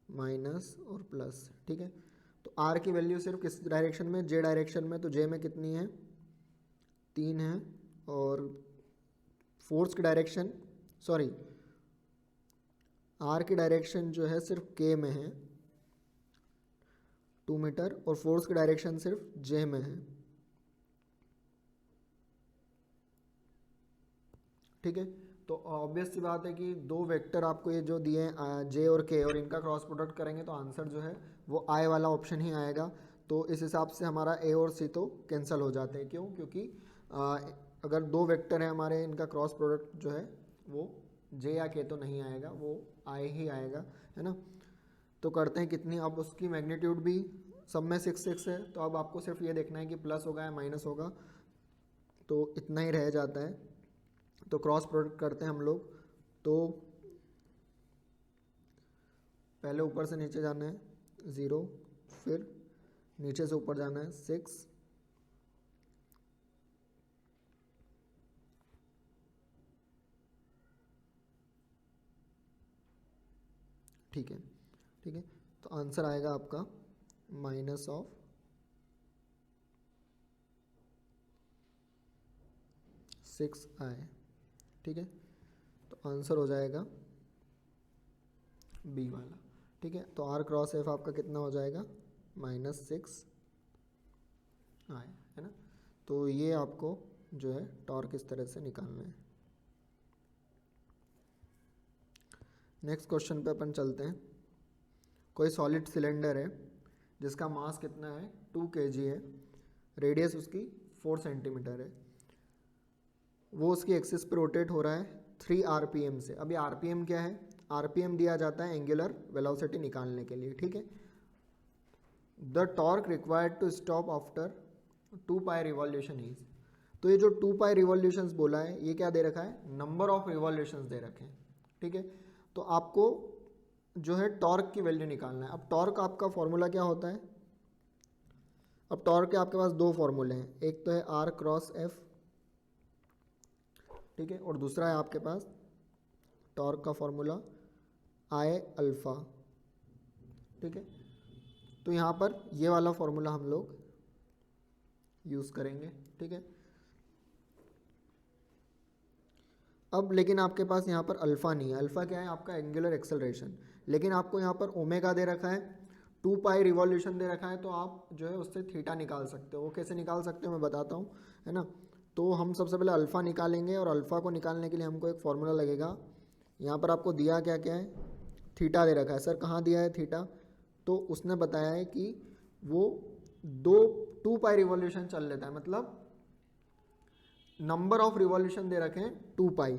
माइनस और प्लस। ठीक है, तो आर की वैल्यू सिर्फ किस डायरेक्शन में, जे डायरेक्शन में। तो जे में कितनी है, 3 है। और फोर्स की डायरेक्शन, सॉरी आर की डायरेक्शन जो है सिर्फ के में है 2 मीटर, और फोर्स की डायरेक्शन सिर्फ जे में है। ठीक है, तो ऑब्वियस सी बात है कि दो वेक्टर आपको ये जो दिए हैं जे और के, और इनका क्रॉस प्रोडक्ट करेंगे तो आंसर जो है वो आई वाला ऑप्शन ही आएगा। तो इस हिसाब से हमारा ए और सी तो कैंसिल हो जाते हैं। क्यों? क्योंकि अगर दो वेक्टर हैं हमारे, इनका क्रॉस प्रोडक्ट जो है वो जे या के तो नहीं आएगा, वो आई ही आएगा, है ना। तो करते हैं कितनी, अब उसकी मैग्नीट्यूड भी सब में 6 है। तो अब आपको सिर्फ ये देखना है कि प्लस होगा या माइनस होगा, तो इतना ही रह जाता है। तो क्रॉस प्रोडक्ट करते हैं हम लोग। तो पहले ऊपर से नीचे जाना है 0, फिर नीचे से ऊपर जाना है 6, ठीक है। ठीक है, तो आंसर आएगा आपका -6 आए। ठीक है, तो आंसर हो जाएगा बी वाला। ठीक है, तो आर क्रॉस एफ आपका कितना हो जाएगा, -6 आए, है ना। तो ये आपको जो है टॉर्क इस तरह से निकालना है। नेक्स्ट क्वेश्चन पे अपन चलते हैं। कोई सॉलिड सिलेंडर है जिसका मास कितना है, 2 kg है, रेडियस उसकी 4 सेंटीमीटर है, वो उसकी एक्सिस पे रोटेट हो रहा है 3 RPM से। अभी RPM क्या है, RPM दिया जाता है एंगुलर वेलोसिटी निकालने के लिए। ठीक है, the torque required to stop after 2 pi revolution is. तो ये जो 2 पाई रिवॉल्यूशंस बोला है, ये क्या दे रखा है, नंबर ऑफ रिवॉल्यूशंस दे रखे हैं। ठीक है, तो आपको जो है टॉर्क की वैल्यू निकालना है। अब टॉर्क आपका फॉर्मूला क्या होता है, अब टॉर्क के आपके पास दो फॉर्मूले हैं, एक तो है आर क्रॉस एफ, ठीक है, और दूसरा है आपके पास टॉर्क का फॉर्मूला आई अल्फा। ठीक है, तो यहाँ पर ये वाला फॉर्मूला हम लोग यूज़ करेंगे। ठीक है, अब लेकिन आपके पास यहाँ पर अल्फ़ा नहीं है। अल्फ़ा क्या है, आपका एंगुलर एक्सेलरेशन। लेकिन आपको यहाँ पर ओमेगा दे रखा है, 2 पाई रिवॉल्यूशन दे रखा है, तो आप जो है उससे थीटा निकाल सकते हो। वो कैसे निकाल सकते हो मैं बताता हूँ, है ना। तो हम सबसे पहले अल्फ़ा निकालेंगे, और अल्फ़ा को निकालने के लिए हमको एक फार्मूला लगेगा। यहाँ पर आपको दिया क्या क्या है, थीटा दे रखा है। सर कहाँ दिया है थीटा, तो उसने बताया है कि वो 2 पाई रिवॉल्यूशन चल लेता है, मतलब नंबर ऑफ रिवॉल्यूशन दे रखे हैं 2 पाई।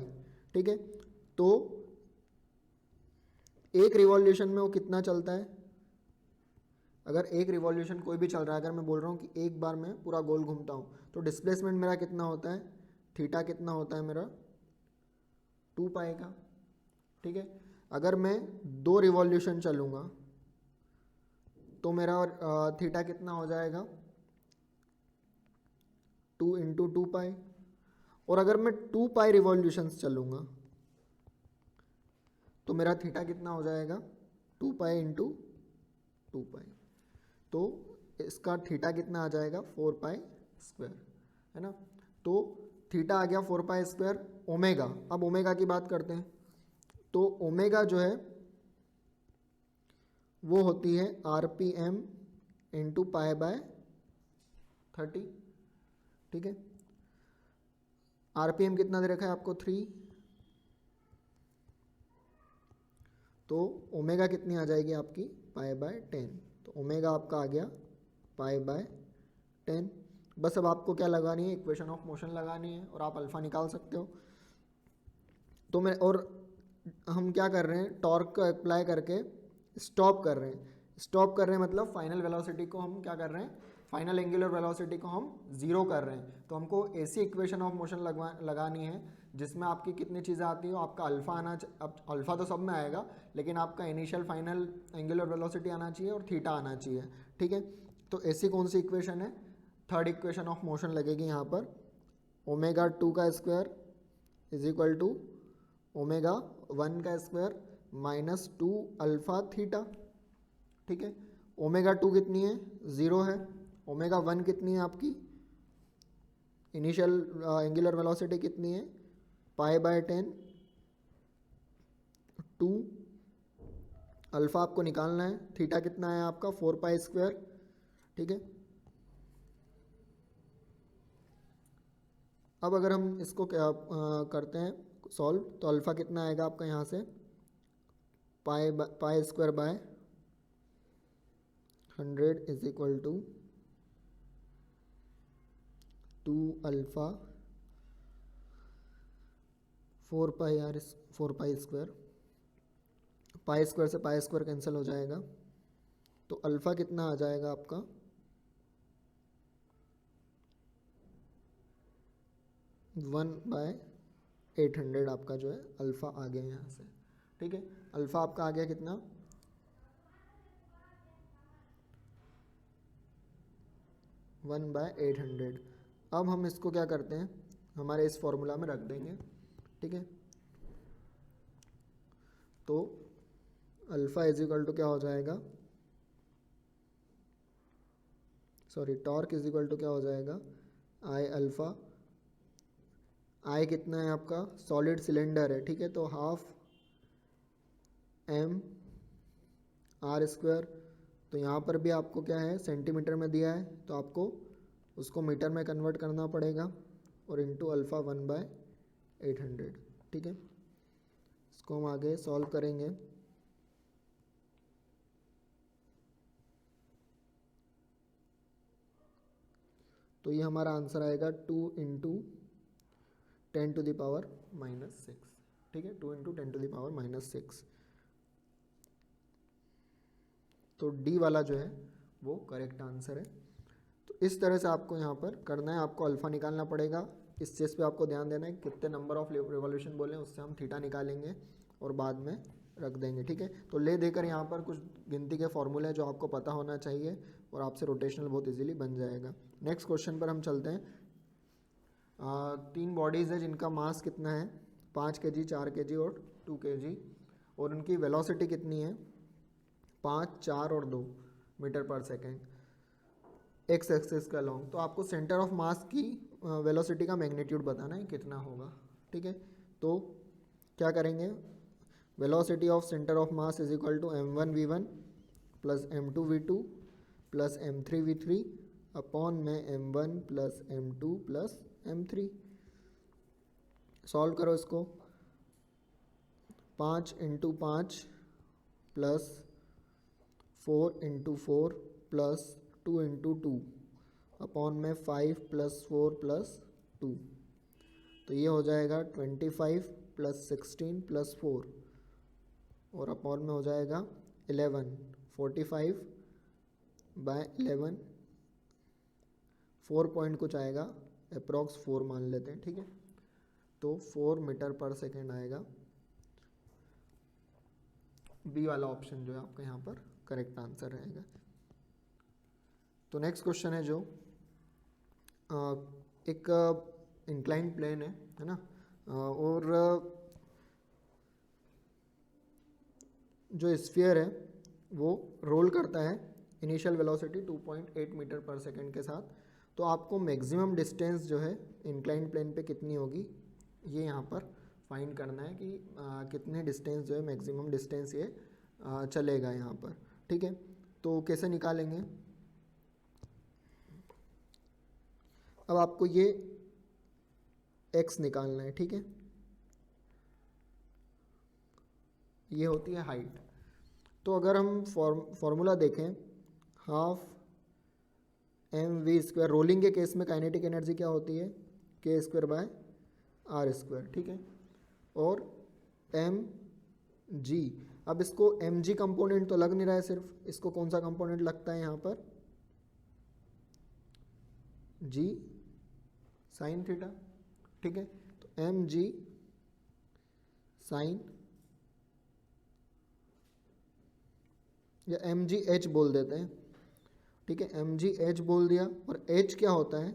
ठीक है, तो एक रिवॉल्यूशन में वो कितना चलता है, अगर एक रिवॉल्यूशन कोई भी चल रहा है, अगर मैं बोल रहा हूँ कि एक बार मैं पूरा गोल घूमता हूँ, तो डिस्प्लेसमेंट मेरा कितना होता है, थीटा कितना होता है मेरा 2 पाई का। ठीक है, अगर मैं 2 रिवॉल्यूशन चलूँगा तो मेरा थीटा कितना हो जाएगा 2 × 2 पाई। और अगर मैं 2 पाई रिवॉल्यूशंस चलूँगा तो मेरा थीटा कितना हो जाएगा 2 पाई × 2 पाई। तो इसका थीटा कितना आ जाएगा 4 पाई स्क्वायर, है ना। तो थीटा आ गया 4 पाई स्क्वायर। ओमेगा, अब ओमेगा की बात करते हैं। तो ओमेगा जो है वो होती है RPM × π/30। ठीक है, RPM कितना दे रखा है आपको 3, तो ओमेगा कितनी आ जाएगी आपकी π/10। तो ओमेगा आपका आ गया π/10। बस अब आपको क्या लगानी है, इक्वेशन ऑफ मोशन लगानी है, और आप अल्फ़ा निकाल सकते हो। तो हम क्या कर रहे हैं, टॉर्क को अप्लाई करके स्टॉप कर रहे हैं। स्टॉप कर रहे हैं मतलब फाइनल वेलोसिटी को हम क्या कर रहे हैं, फाइनल एंगुलर वेलोसिटी को हम जीरो कर रहे हैं। तो हमको ऐसी इक्वेशन ऑफ मोशन लगानी है जिसमें आपकी कितनी चीज़ें आती हो, आपका अल्फा अब अल्फा तो सब में आएगा, लेकिन आपका इनिशियल फाइनल एंगुलर वेलोसिटी आना चाहिए और थीटा आना चाहिए, ठीक है। तो ऐसी कौन सी इक्वेशन है, थर्ड इक्वेशन ऑफ मोशन लगेगी यहाँ पर, ओमेगा 2 का square is equal to omega 1 का स्क्वायर माइनस 2 अल्फा थीटा, ठीक है। ओमेगा 2 कितनी है, 0 है। ओमेगा 1 कितनी है आपकी, इनिशियल एंगुलर वेलोसिटी कितनी है, π/10, 2 अल्फा आपको निकालना है, थीटा कितना है आपका 4π², ठीक है। अब अगर हम इसको क्या करते हैं सॉल्व, तो अल्फा कितना आएगा आपका यहाँ से, π/100 इज इक्वल टू 2 अल्फा 4π², π² से π² कैंसिल हो जाएगा, तो अल्फा कितना आ जाएगा आपका 1/800 आपका जो है अल्फा आ गया यहाँ से, ठीक है। अल्फा आपका आ गया कितना 1/800। अब हम इसको क्या करते हैं, हमारे इस फॉर्मूला में रख देंगे, ठीक है। तो अल्फा इज इक्वल टू क्या हो जाएगा, sorry torque is equal to क्या हो जाएगा, आई अल्फा, आई कितना है आपका, सॉलिड सिलेंडर है, ठीक है, तो हाफ m r², तो यहाँ पर भी आपको क्या है सेंटीमीटर में दिया है, तो आपको उसको मीटर में कन्वर्ट करना पड़ेगा और इंटू अल्फ़ा 1/800, ठीक है। इसको हम आगे सॉल्व करेंगे। तो ये हमारा आंसर आएगा 2 × 10⁻⁻6, ठीक है, 2 × 10⁻⁻6। तो डी वाला जो है वो करेक्ट आंसर है। तो इस तरह से आपको यहाँ पर करना है, आपको अल्फ़ा निकालना पड़ेगा। इस चीज़ पे आपको ध्यान देना है कितने नंबर ऑफ रिवॉल्यूशन बोले, उससे हम थीटा निकालेंगे और बाद में रख देंगे, ठीक है। तो ले देकर यहाँ पर कुछ गिनती के फॉर्मूले हैं जो आपको पता होना चाहिए और आपसे रोटेशनल बहुत इजीली बन जाएगा। नेक्स्ट क्वेश्चन पर हम चलते हैं। 3 बॉडीज़ है जिनका मास कितना है 5 kg, 4 kg और 2 kg, और उनकी वेलोसिटी कितनी है 5, 4 और 2 मीटर पर सेकेंड एक्स एक्सिस का लॉन्ग। तो आपको सेंटर ऑफ मास की वेलोसिटी का मैग्नीट्यूड बताना है कितना होगा, ठीक है। तो क्या करेंगे, velocity of centre of mass is equal to m1v1 plus m2v2 plus m3v3 upon में m1 plus m2 plus m3। Solve करो इसको, 5 × 5 प्लस 4 × 4 प्लस 2 × 2 अपॉन में 5 प्लस 4 प्लस 2, तो ये हो जाएगा 25 प्लस 16 प्लस 4 और अपॉन में हो जाएगा 11, 45/11, 4 पॉइंट कुछ आएगा, अप्रॉक्स 4 मान लेते हैं, ठीक है। तो 4 मीटर पर सेकेंड आएगा। बी वाला ऑप्शन जो है आपका यहाँ पर करेक्ट आंसर रहेगा। तो नेक्स्ट क्वेश्चन है जो एक इंक्लाइंड प्लेन है ना, और जो स्फीयर है वो रोल करता है इनिशियल वेलोसिटी 2.8 मीटर पर सेकेंड के साथ। तो आपको मैक्सिमम डिस्टेंस जो है इंक्लाइंड प्लेन पे कितनी होगी ये यहाँ पर फाइंड करना है कि कितने डिस्टेंस जो है मैक्सिमम डिस्टेंस ये चलेगा यहाँ पर, ठीक है। तो कैसे निकालेंगे, अब आपको ये x निकालना है, ठीक है। ये होती है हाइट। तो अगर हम फॉर्मूला देखें, हाफ mv², रोलिंग के केस में काइनेटिक एनर्जी क्या होती है k² r², ठीक है। और mg अब इसको एम जी कंपोनेंट तो लग नहीं रहा है, सिर्फ इसको कौन सा कंपोनेंट लगता है यहाँ पर, जी साइन थीटा, ठीक है। तो एम जी साइन, या एम जी एच बोल देते हैं, ठीक है, एम जी एच बोल दिया। और एच क्या होता है,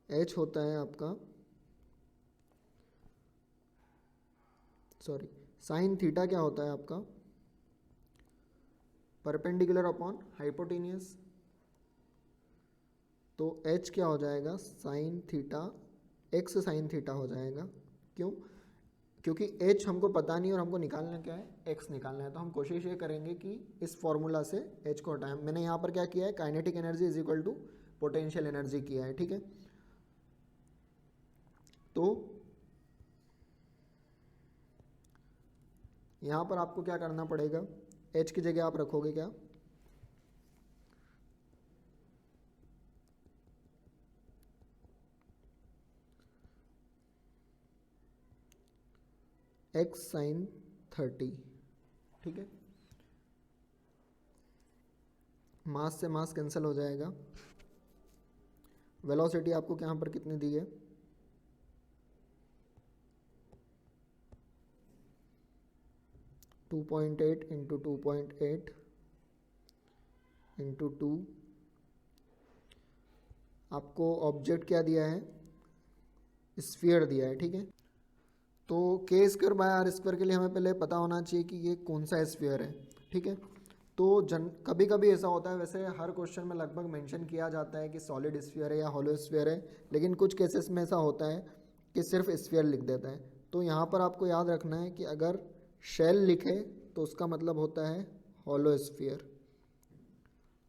एच होता है आपका, सॉरी, साइन थीटा क्या होता है आपका, परपेंडिकुलर अपॉन हाइपोटेनियस। तो एच क्या हो जाएगा, sine theta, x sine theta हो जाएगा। क्यों, क्योंकि एच हमको पता नहीं और हमको निकालना क्या है, एक्स निकालना है। तो हम कोशिश ये करेंगे कि इस फॉर्मूला से एच को हटाएं। मैंने यहाँ पर क्या किया है, kinetic energy is equal to potential energy किया है, ठीक है। तो यहाँ पर आपको क्या करना पड़ेगा, एच की जगह आप रखोगे क्या, एक्स साइन 30, ठीक है। मास से मास कैंसिल हो जाएगा। वेलोसिटी आपको यहाँ पर कितनी दी है, 2.8 इंटू 2.8 इंटू 2। आपको ऑब्जेक्ट क्या दिया है, स्फीयर दिया है, ठीक है। तो K square by R square के लिए हमें पहले पता होना चाहिए कि ये कौन सा स्फीयर है, ठीक है। तो कभी कभी ऐसा होता है, वैसे हर क्वेश्चन में लगभग मेंशन किया जाता है कि सॉलिड स्फीयर है या हॉलो स्फीयर है, लेकिन कुछ केसेस में ऐसा होता है कि सिर्फ स्फीयर लिख देता है। तो यहाँ पर आपको याद रखना है कि अगर शेल लिखे तो उसका मतलब होता है हॉलो स्फीयर,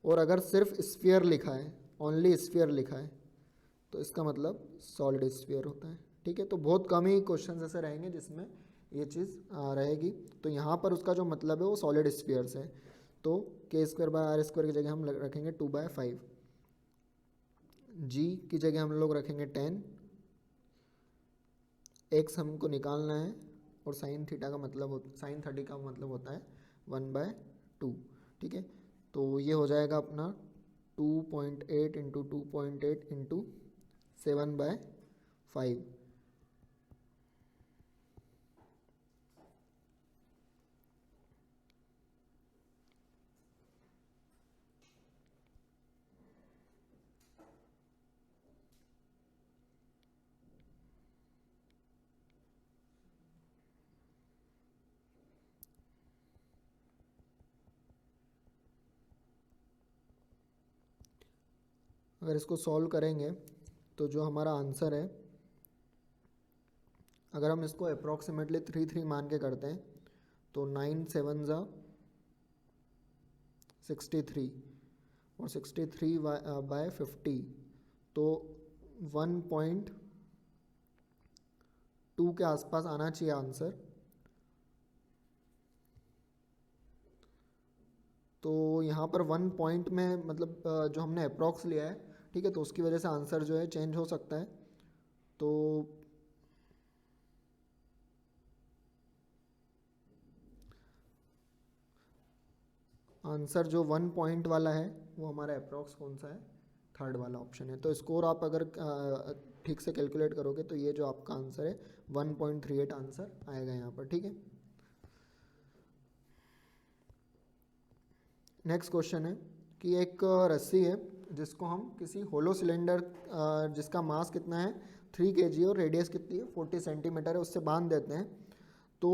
और अगर सिर्फ स्फीयर लिखा है, ओनली स्फीयर लिखा है, तो इसका मतलब सॉलिड स्फीयर होता है, ठीक है। तो बहुत कम ही क्वेश्चन ऐसे रहेंगे जिसमें ये चीज़ रहेगी। तो यहाँ पर उसका जो मतलब है वो सॉलिड स्फीयर से है। तो K square by R square की जगह हम रखेंगे 2/5, जी की जगह हम लोग रखेंगे 10, एक्स हमको निकालना है, और साइन थीटा का मतलब साइन 30 का मतलब होता है 1/2, ठीक है। तो ये हो जाएगा अपना 2.8 इंटू 2.8 इंटू 7/5। अगर इसको सॉल्व करेंगे तो जो हमारा आंसर है, अगर हम इसको अप्रॉक्सीमेटली 3 मान के करते हैं तो 9 7 ज़ा 63, और 63/50, तो 1.2 के आसपास आना चाहिए आंसर। तो यहाँ पर 1 पॉइंट में मतलब जो हमने अप्रॉक्स लिया है, ठीक है, तो उसकी वजह से आंसर जो है चेंज हो सकता है। तो आंसर जो 1 पॉइंट वाला है वो हमारा अप्रॉक्स कौन सा है, थर्ड वाला ऑप्शन है। तो स्कोर आप अगर ठीक से कैलकुलेट करोगे तो ये जो आपका आंसर है 1.38 आंसर आएगा यहाँ पर, ठीक है। नेक्स्ट क्वेश्चन है कि एक रस्सी है जिसको हम किसी होलो सिलेंडर, जिसका मास कितना है 3 kg और रेडियस कितनी है 40 सेंटीमीटर है, उससे बांध देते हैं। तो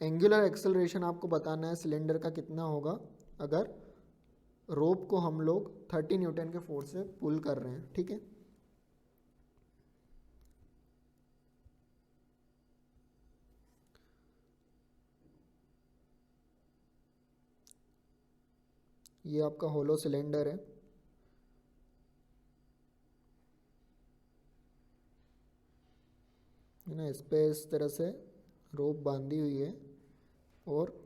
एंगुलर एक्सेलरेशन आपको बताना है सिलेंडर का कितना होगा अगर रोप को हम लोग 30 न्यूटन के फोर्स से पुल कर रहे हैं, ठीक है। ये आपका होलो सिलेंडर है, ना, इस पे इस तरह से रोप बांधी हुई है और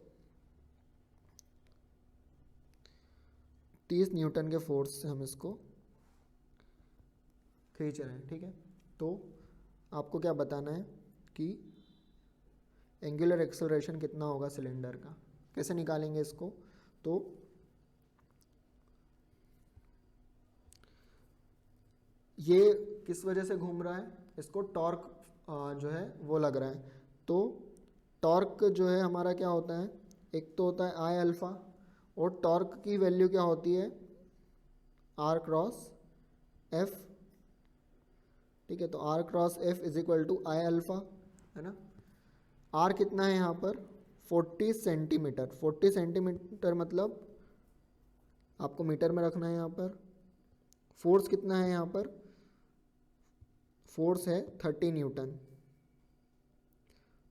30 न्यूटन के फोर्स से हम इसको खींच रहे हैं, ठीक है। तो आपको क्या बताना है कि एंगुलर एक्सेलरेशन कितना होगा सिलेंडर का, कैसे निकालेंगे इसको। तो ये किस वजह से घूम रहा है, इसको टॉर्क जो है वो लग रहा है। तो टॉर्क जो है हमारा क्या होता है, एक तो होता है आई अल्फ़ा, और टॉर्क की वैल्यू क्या होती है आर क्रॉस एफ, ठीक है। तो R cross F is equal to I alpha, है ना। आर कितना है यहाँ पर 40 सेंटीमीटर, 40 सेंटीमीटर मतलब आपको मीटर में रखना है यहाँ पर। फोर्स कितना है यहाँ पर, फोर्स है 30 न्यूटन।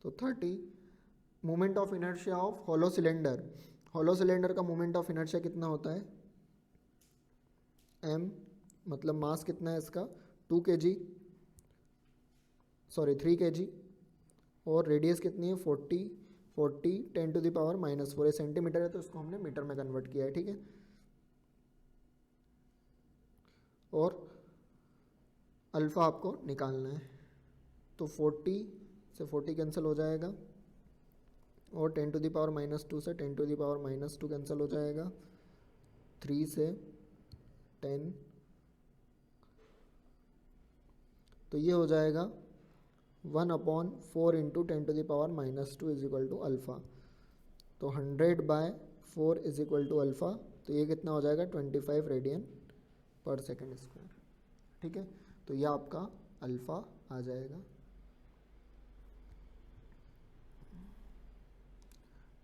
तो 30, moment of inertia of hollow cylinder, hollow cylinder का मोमेंट ऑफ इनर्शिया कितना होता है m, मतलब मास कितना है इसका 2 kg, सॉरी 3 kg, और रेडियस कितनी है 40, 10 टू द पावर -4, ये सेंटीमीटर है तो इसको हमने मीटर में कन्वर्ट किया है, ठीक है। और अल्फ़ा आपको निकालना है, तो 40 से 40 कैंसिल हो जाएगा, और 10 टू द पावर -2 से 10 टू द पावर -2 कैंसिल हो जाएगा, 3 से 10, तो ये हो जाएगा 1/4 into 10 to the power -2 is equal to alpha. तो 100/4 इज इक्वल टू अल्फ़ा, तो ये कितना हो जाएगा 25 रेडियन पर सेकेंड स्क्वायर, ठीक है। तो ये आपका अल्फ़ा आ जाएगा,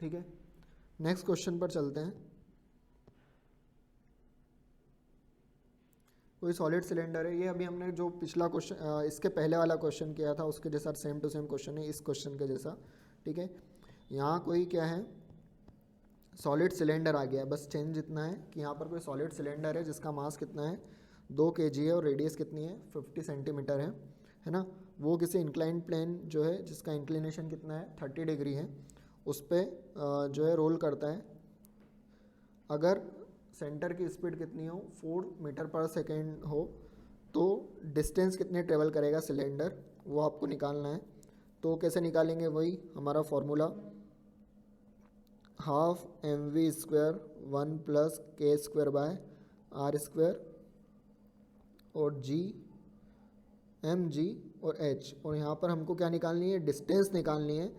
ठीक है। नेक्स्ट क्वेश्चन पर चलते हैं। कोई सॉलिड सिलेंडर है, ये अभी हमने जो पिछला क्वेश्चन इसके पहले वाला क्वेश्चन किया था उसके जैसा सेम टू सेम क्वेश्चन है इस क्वेश्चन के जैसा, ठीक है। यहाँ कोई क्या है सॉलिड सिलेंडर आ गया है, बस चेंज इतना है कि यहाँ पर कोई सॉलिड सिलेंडर है जिसका मास कितना है 2 kg है और रेडियस कितनी है 50 सेंटीमीटर है ना। वो किसी इंक्लाइन प्लेन जो है जिसका इंक्लिनेशन कितना है 30 डिग्री है, उस पर जो है रोल करता है। अगर सेंटर की स्पीड कितनी हो 4 मीटर पर सेकेंड हो, तो डिस्टेंस कितने ट्रेवल करेगा सिलेंडर, वो आपको निकालना है। तो कैसे निकालेंगे, वही हमारा फॉर्मूला ½ mv² 1 + k² r², और g mg और h, और यहाँ पर हमको क्या निकालनी है डिस्टेंस निकालनी है।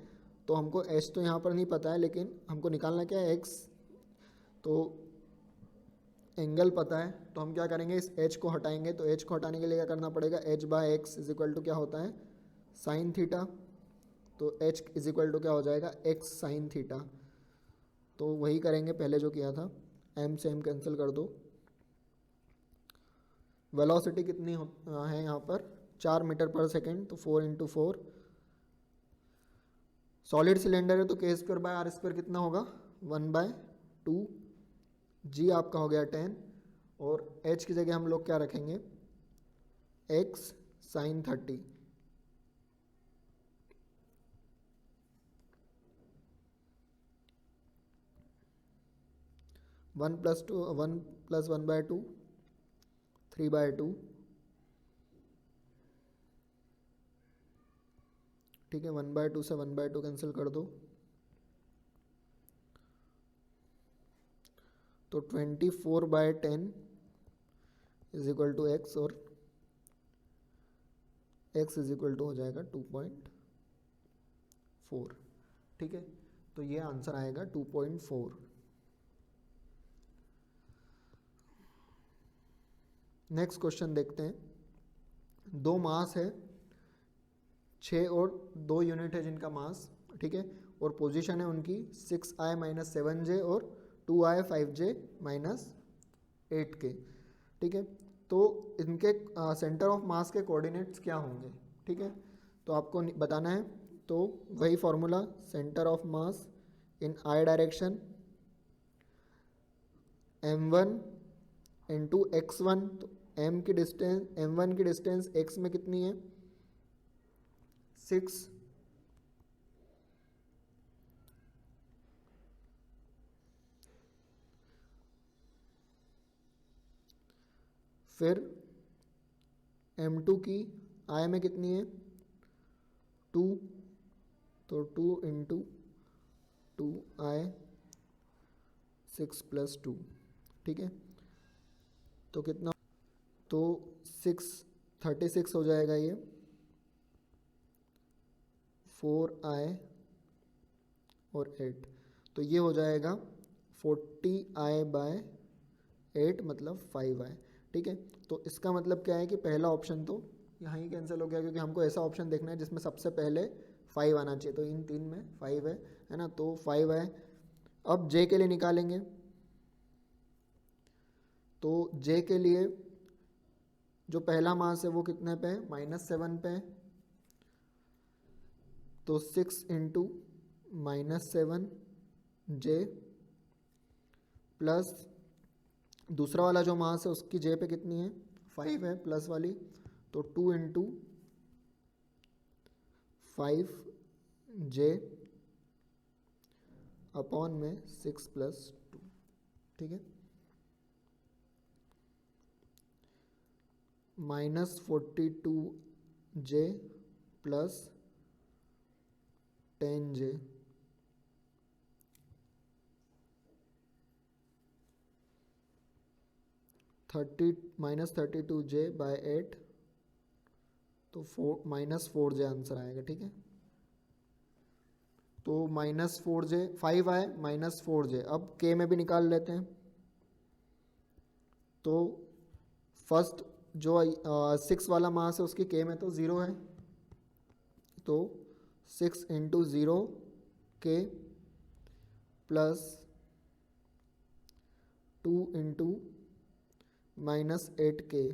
तो हमको h तो यहाँ पर नहीं पता है, लेकिन हमको निकालना क्या है x, तो एंगल पता है। तो हम क्या करेंगे इस h को हटाएंगे, तो h को हटाने के लिए क्या करना पड़ेगा h/x इज इक्वल टू क्या होता है साइन थीटा, तो h इज इक्वल टू क्या हो जाएगा x साइन थीटा। तो वही करेंगे पहले जो किया था, m से m कैंसिल कर दो। वेलोसिटी कितनी है यहाँ पर 4 मीटर पर सेकेंड, तो 4 × 4। सॉलिड सिलेंडर है तो k² r² कितना होगा 1/2, g आपका हो गया 10, और h की जगह हम लोग क्या रखेंगे x साइन 30। वन प्लस 1/2 3/2, ठीक है। 1/2 से 1/2 कैंसिल कर दो, तो 24/10 इज इक्वल टू x, और x इज इक्वल टू हो जाएगा 2.4, ठीक है। तो ये आंसर आएगा 2.4। नेक्स्ट क्वेश्चन देखते हैं। दो मास है 6 और 2 यूनिट है जिनका मास, ठीक है, और पोजीशन है उनकी 6i - 7j और 2i 5j - 8k, ठीक है। तो इनके सेंटर ऑफ मास के कोऑर्डिनेट्स क्या होंगे, ठीक है, तो आपको बताना है। तो वही formula centre of mass in i direction m1 into x1, तो m की डिस्टेंस m1 की डिस्टेंस x में कितनी है 6, फिर M2 की आई में कितनी है 2, तो 2 इंटू 2i 6 + 2, ठीक है। तो कितना, तो 36 हो जाएगा ये, 4i और 8, तो ये हो जाएगा 40i/8 मतलब 5i, ठीक है। तो इसका मतलब क्या है कि पहला ऑप्शन तो यहाँ ही कैंसिल हो गया, क्योंकि हमको ऐसा ऑप्शन देखना है जिसमें सबसे पहले 5 आना चाहिए, तो इन 3 में 5 है ना, तो 5 है। अब जे के लिए निकालेंगे, तो जे के लिए जो पहला मास है वो कितने पे है, -7 पे है, तो 6 इंटू -7 जे प्लस दूसरा वाला जो मास है उसकी जे पे कितनी है 5 है प्लस वाली, तो 2 इंटू 5 जे अपॉन में 6 + 2, ठीक है। -42 जे प्लस 10 जे, -32 जे/8, तो -4 जे आंसर आएगा, ठीक है। तो -4 जे 5 आए, -4 जे, अब के में भी निकाल लेते हैं। तो फर्स्ट जो 6 वाला मास है उसकी के में तो 0 है, तो 6 इंटू 0 के प्लस 2 इंटू -8 के,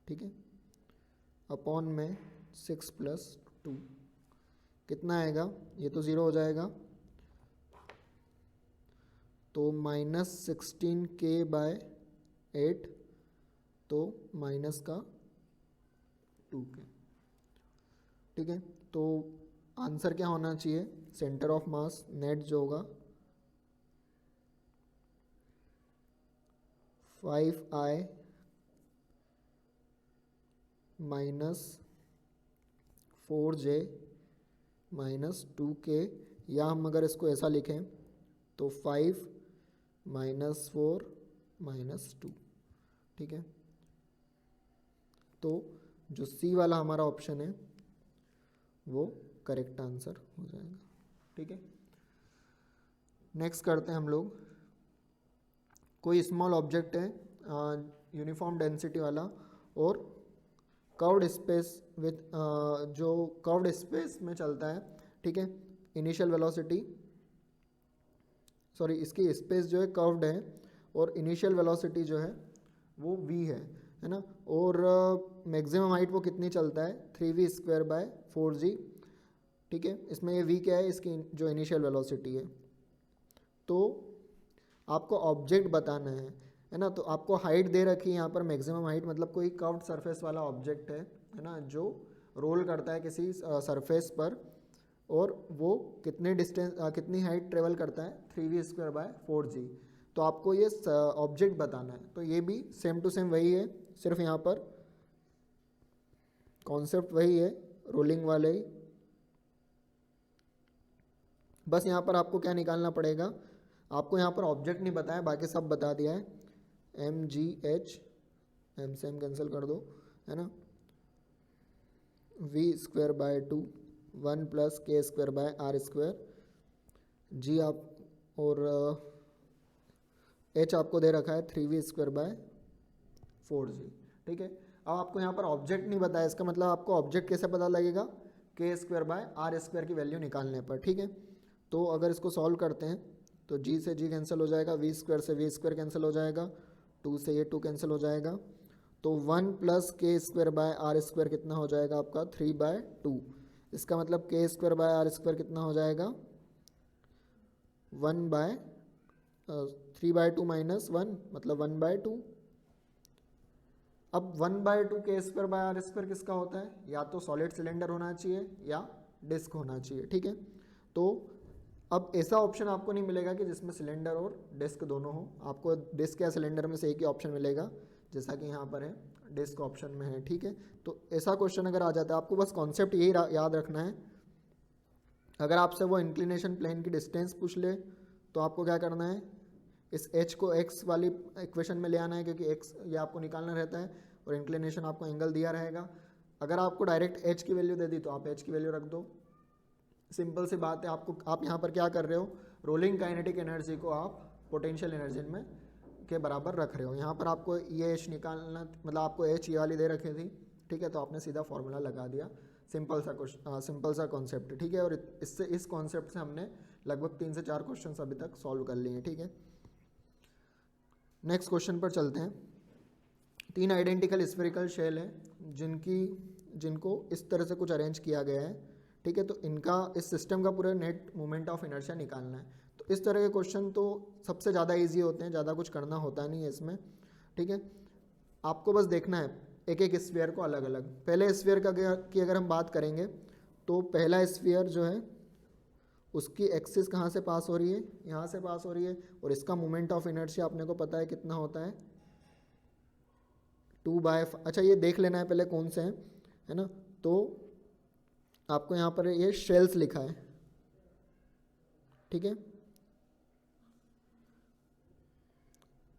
ठीक है, अपॉन में 6 + 2, कितना आएगा, ये तो 0 हो जाएगा, तो -16k/8, तो -2k, ठीक है। तो आंसर क्या होना चाहिए, सेंटर ऑफ मास नेट जो होगा 5i -4j -2k, या हम अगर इसको ऐसा लिखें तो 5 -4 -2, ठीक है। तो जो सी वाला हमारा ऑप्शन है वो करेक्ट आंसर हो जाएगा, ठीक है। नेक्स्ट करते हैं हम लोग, कोई स्मॉल ऑब्जेक्ट है यूनिफॉर्म डेंसिटी वाला और कर्व्ड स्पेस विथ जो कर्व्ड स्पेस में चलता है, ठीक है। इनिशियल वेलोसिटी, सॉरी इसकी स्पेस जो है कर्व्ड है और इनिशियल वेलोसिटी जो है वो v है ना, और मैक्सिमम हाइट वो कितनी चलता है 3v²/4g, ठीक है। इसमें ये v क्या है, इसकी जो इनिशियल वेलोसिटी है। तो आपको ऑब्जेक्ट बताना है ना, तो आपको हाइट दे रखी है यहाँ पर, मैक्सिमम हाइट मतलब कोई कर्व्ड सरफेस वाला ऑब्जेक्ट है ना, जो रोल करता है किसी सरफेस पर, और वो कितने डिस्टेंस कितनी हाइट ट्रेवल करता है 3v²/4g, तो आपको ये ऑब्जेक्ट बताना है। तो ये भी सेम टू सेम वही है, सिर्फ यहाँ पर कॉन्सेप्ट वही है, रोलिंग वाले ही, बस यहाँ पर आपको क्या निकालना पड़ेगा, आपको यहाँ पर ऑब्जेक्ट नहीं बताया, बाकी सब बता दिया है, mgh, m से m कैंसिल कर दो, है ना, v²/2 1 + k²/r², g आप और h आपको दे रखा है 3v²/4g, ठीक है। अब आपको यहाँ पर ऑब्जेक्ट नहीं बताया, इसका मतलब आपको ऑब्जेक्ट कैसे पता लगेगा, k²/r² की वैल्यू निकालने पर, ठीक है। तो अगर इसको सॉल्व करते हैं तो g से g कैंसिल हो जाएगा, v² से v² कैंसिल हो जाएगा, 2 से ये 2 कैंसिल हो जाएगा, तो 1 + k²/r² कितना हो जाएगा आपका 3/2, इसका मतलब k²/r² कितना हो जाएगा 3/2 - 1 मतलब 1/2। अब 1/2 k²/r² किसका होता है, या तो सॉलिड सिलेंडर होना चाहिए या डिस्क होना चाहिए, ठीक है। तो अब ऐसा ऑप्शन आपको नहीं मिलेगा कि जिसमें सिलेंडर और डिस्क दोनों हो, आपको डिस्क या सिलेंडर में से एक ही ऑप्शन मिलेगा, जैसा कि यहाँ पर है डिस्क ऑप्शन में है, ठीक है। तो ऐसा क्वेश्चन अगर आ जाता है, आपको बस कॉन्सेप्ट यही याद रखना है। अगर आपसे वो इंक्लिनेशन प्लेन की डिस्टेंस पूछ ले तो आपको क्या करना है, इस h को x वाली इक्वेशन में ले आना है, क्योंकि x ये आपको निकालना रहता है और इंक्लिनेशन आपको एंगल दिया रहेगा। अगर आपको डायरेक्ट h की वैल्यू दे दी तो आप h की वैल्यू रख दो, सिंपल सी बात है। आप यहाँ पर क्या कर रहे हो, रोलिंग काइनेटिक एनर्जी को आप पोटेंशियल एनर्जी में के बराबर रख रहे हो। यहाँ पर आपको ये h निकालना, मतलब आपको h ये वाली दे रखी थी, ठीक है, तो आपने सीधा फॉर्मूला लगा दिया। सिंपल सा कॉन्सेप्ट, ठीक है। और इससे इस कॉन्सेप्ट से हमने लगभग 3 से 4 क्वेश्चन अभी तक सॉल्व कर लिए हैं, ठीक है। नेक्स्ट क्वेश्चन पर चलते हैं। 3 आइडेंटिकल स्फेरिकल शेल है जिनको इस तरह से कुछ अरेंज किया गया है, ठीक है। तो इनका इस सिस्टम का पूरा नेट मोमेंट ऑफ इनर्शिया निकालना है। तो इस तरह के क्वेश्चन तो सबसे ज़्यादा इजी होते हैं, ज़्यादा कुछ करना होता नहीं है इसमें, ठीक है। आपको बस देखना है एक एक स्फीयर को अलग अलग। पहले स्फीयर की अगर हम बात करेंगे तो पहला स्फीयर जो है उसकी एक्सिस कहाँ से पास हो रही है, यहाँ से पास हो रही है, और इसका मोमेंट ऑफ इनर्शिया अपने को पता है कितना होता है 2/5। अच्छा ये देख लेना है पहले कौन से हैं, है ना। तो आपको यहाँ पर ये शेल्स लिखा है, ठीक है,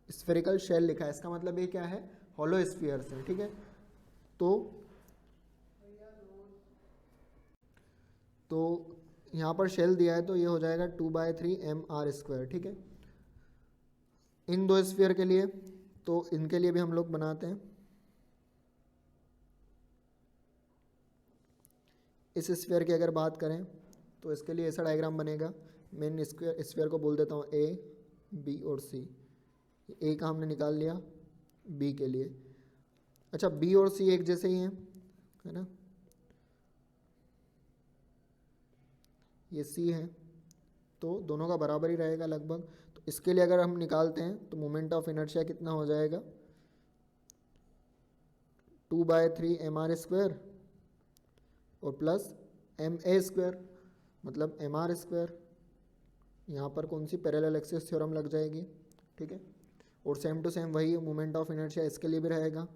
स्फेरिकल शेल लिखा है, इसका मतलब ये क्या है, हॉलो स्फीयर्स है, ठीक है। तो यहाँ पर शेल दिया है तो ये हो जाएगा 2/3 mr², ठीक है। इन दो स्फीयर के लिए तो इनके लिए भी हम लोग बनाते हैं। इस स्फीयर की अगर बात करें तो इसके लिए ऐसा डायग्राम बनेगा। मेन स्फीयर को बोल देता हूँ A, B और C। A का हमने निकाल लिया, B के लिए। अच्छा B और C एक जैसे ही हैं, है ना, ये C है तो दोनों का बराबर ही रहेगा लगभग। तो इसके लिए अगर हम निकालते हैं तो मोमेंट ऑफ इनर्शिया कितना हो जाएगा 2/3 mr² और प्लस ma², मतलब mr²। यहाँ पर कौन सी पैरेलल एक्सिस थ्योरम लग जाएगी, ठीक है। और सेम टू सेम वही मोमेंट ऑफ इनर्शिया इसके लिए भी रहेगा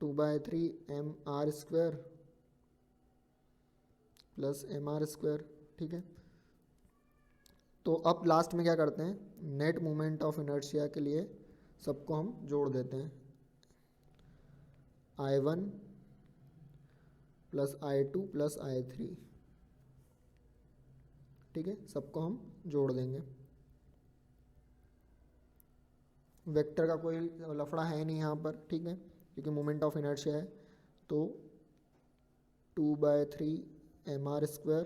2/3 mr² प्लस mr², ठीक है। तो अब लास्ट में क्या करते हैं, नेट मोमेंट ऑफ इनर्शिया के लिए सबको हम जोड़ देते हैं, I1 plus I2 plus I3, ठीक है, सबको हम जोड़ देंगे। वेक्टर का कोई लफड़ा है नहीं यहाँ पर, ठीक है, क्योंकि मोमेंट ऑफ इनर्शिया है। तो 2/3 mr²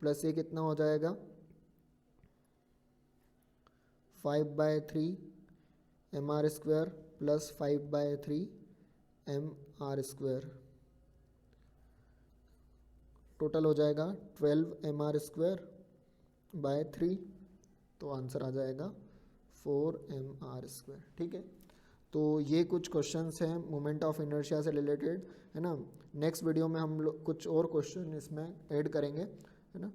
प्लस ये कितना हो जाएगा 5/3 mr² प्लस 5/3 mr², टोटल हो जाएगा 12 mr²/3। तो आंसर आ जाएगा 4 mr², ठीक है। तो ये कुछ क्वेश्चंस हैं मोमेंट ऑफ इनर्शिया से रिलेटेड, है ना। नेक्स्ट वीडियो में हम लोग कुछ और क्वेश्चन इसमें ऐड करेंगे, है ना।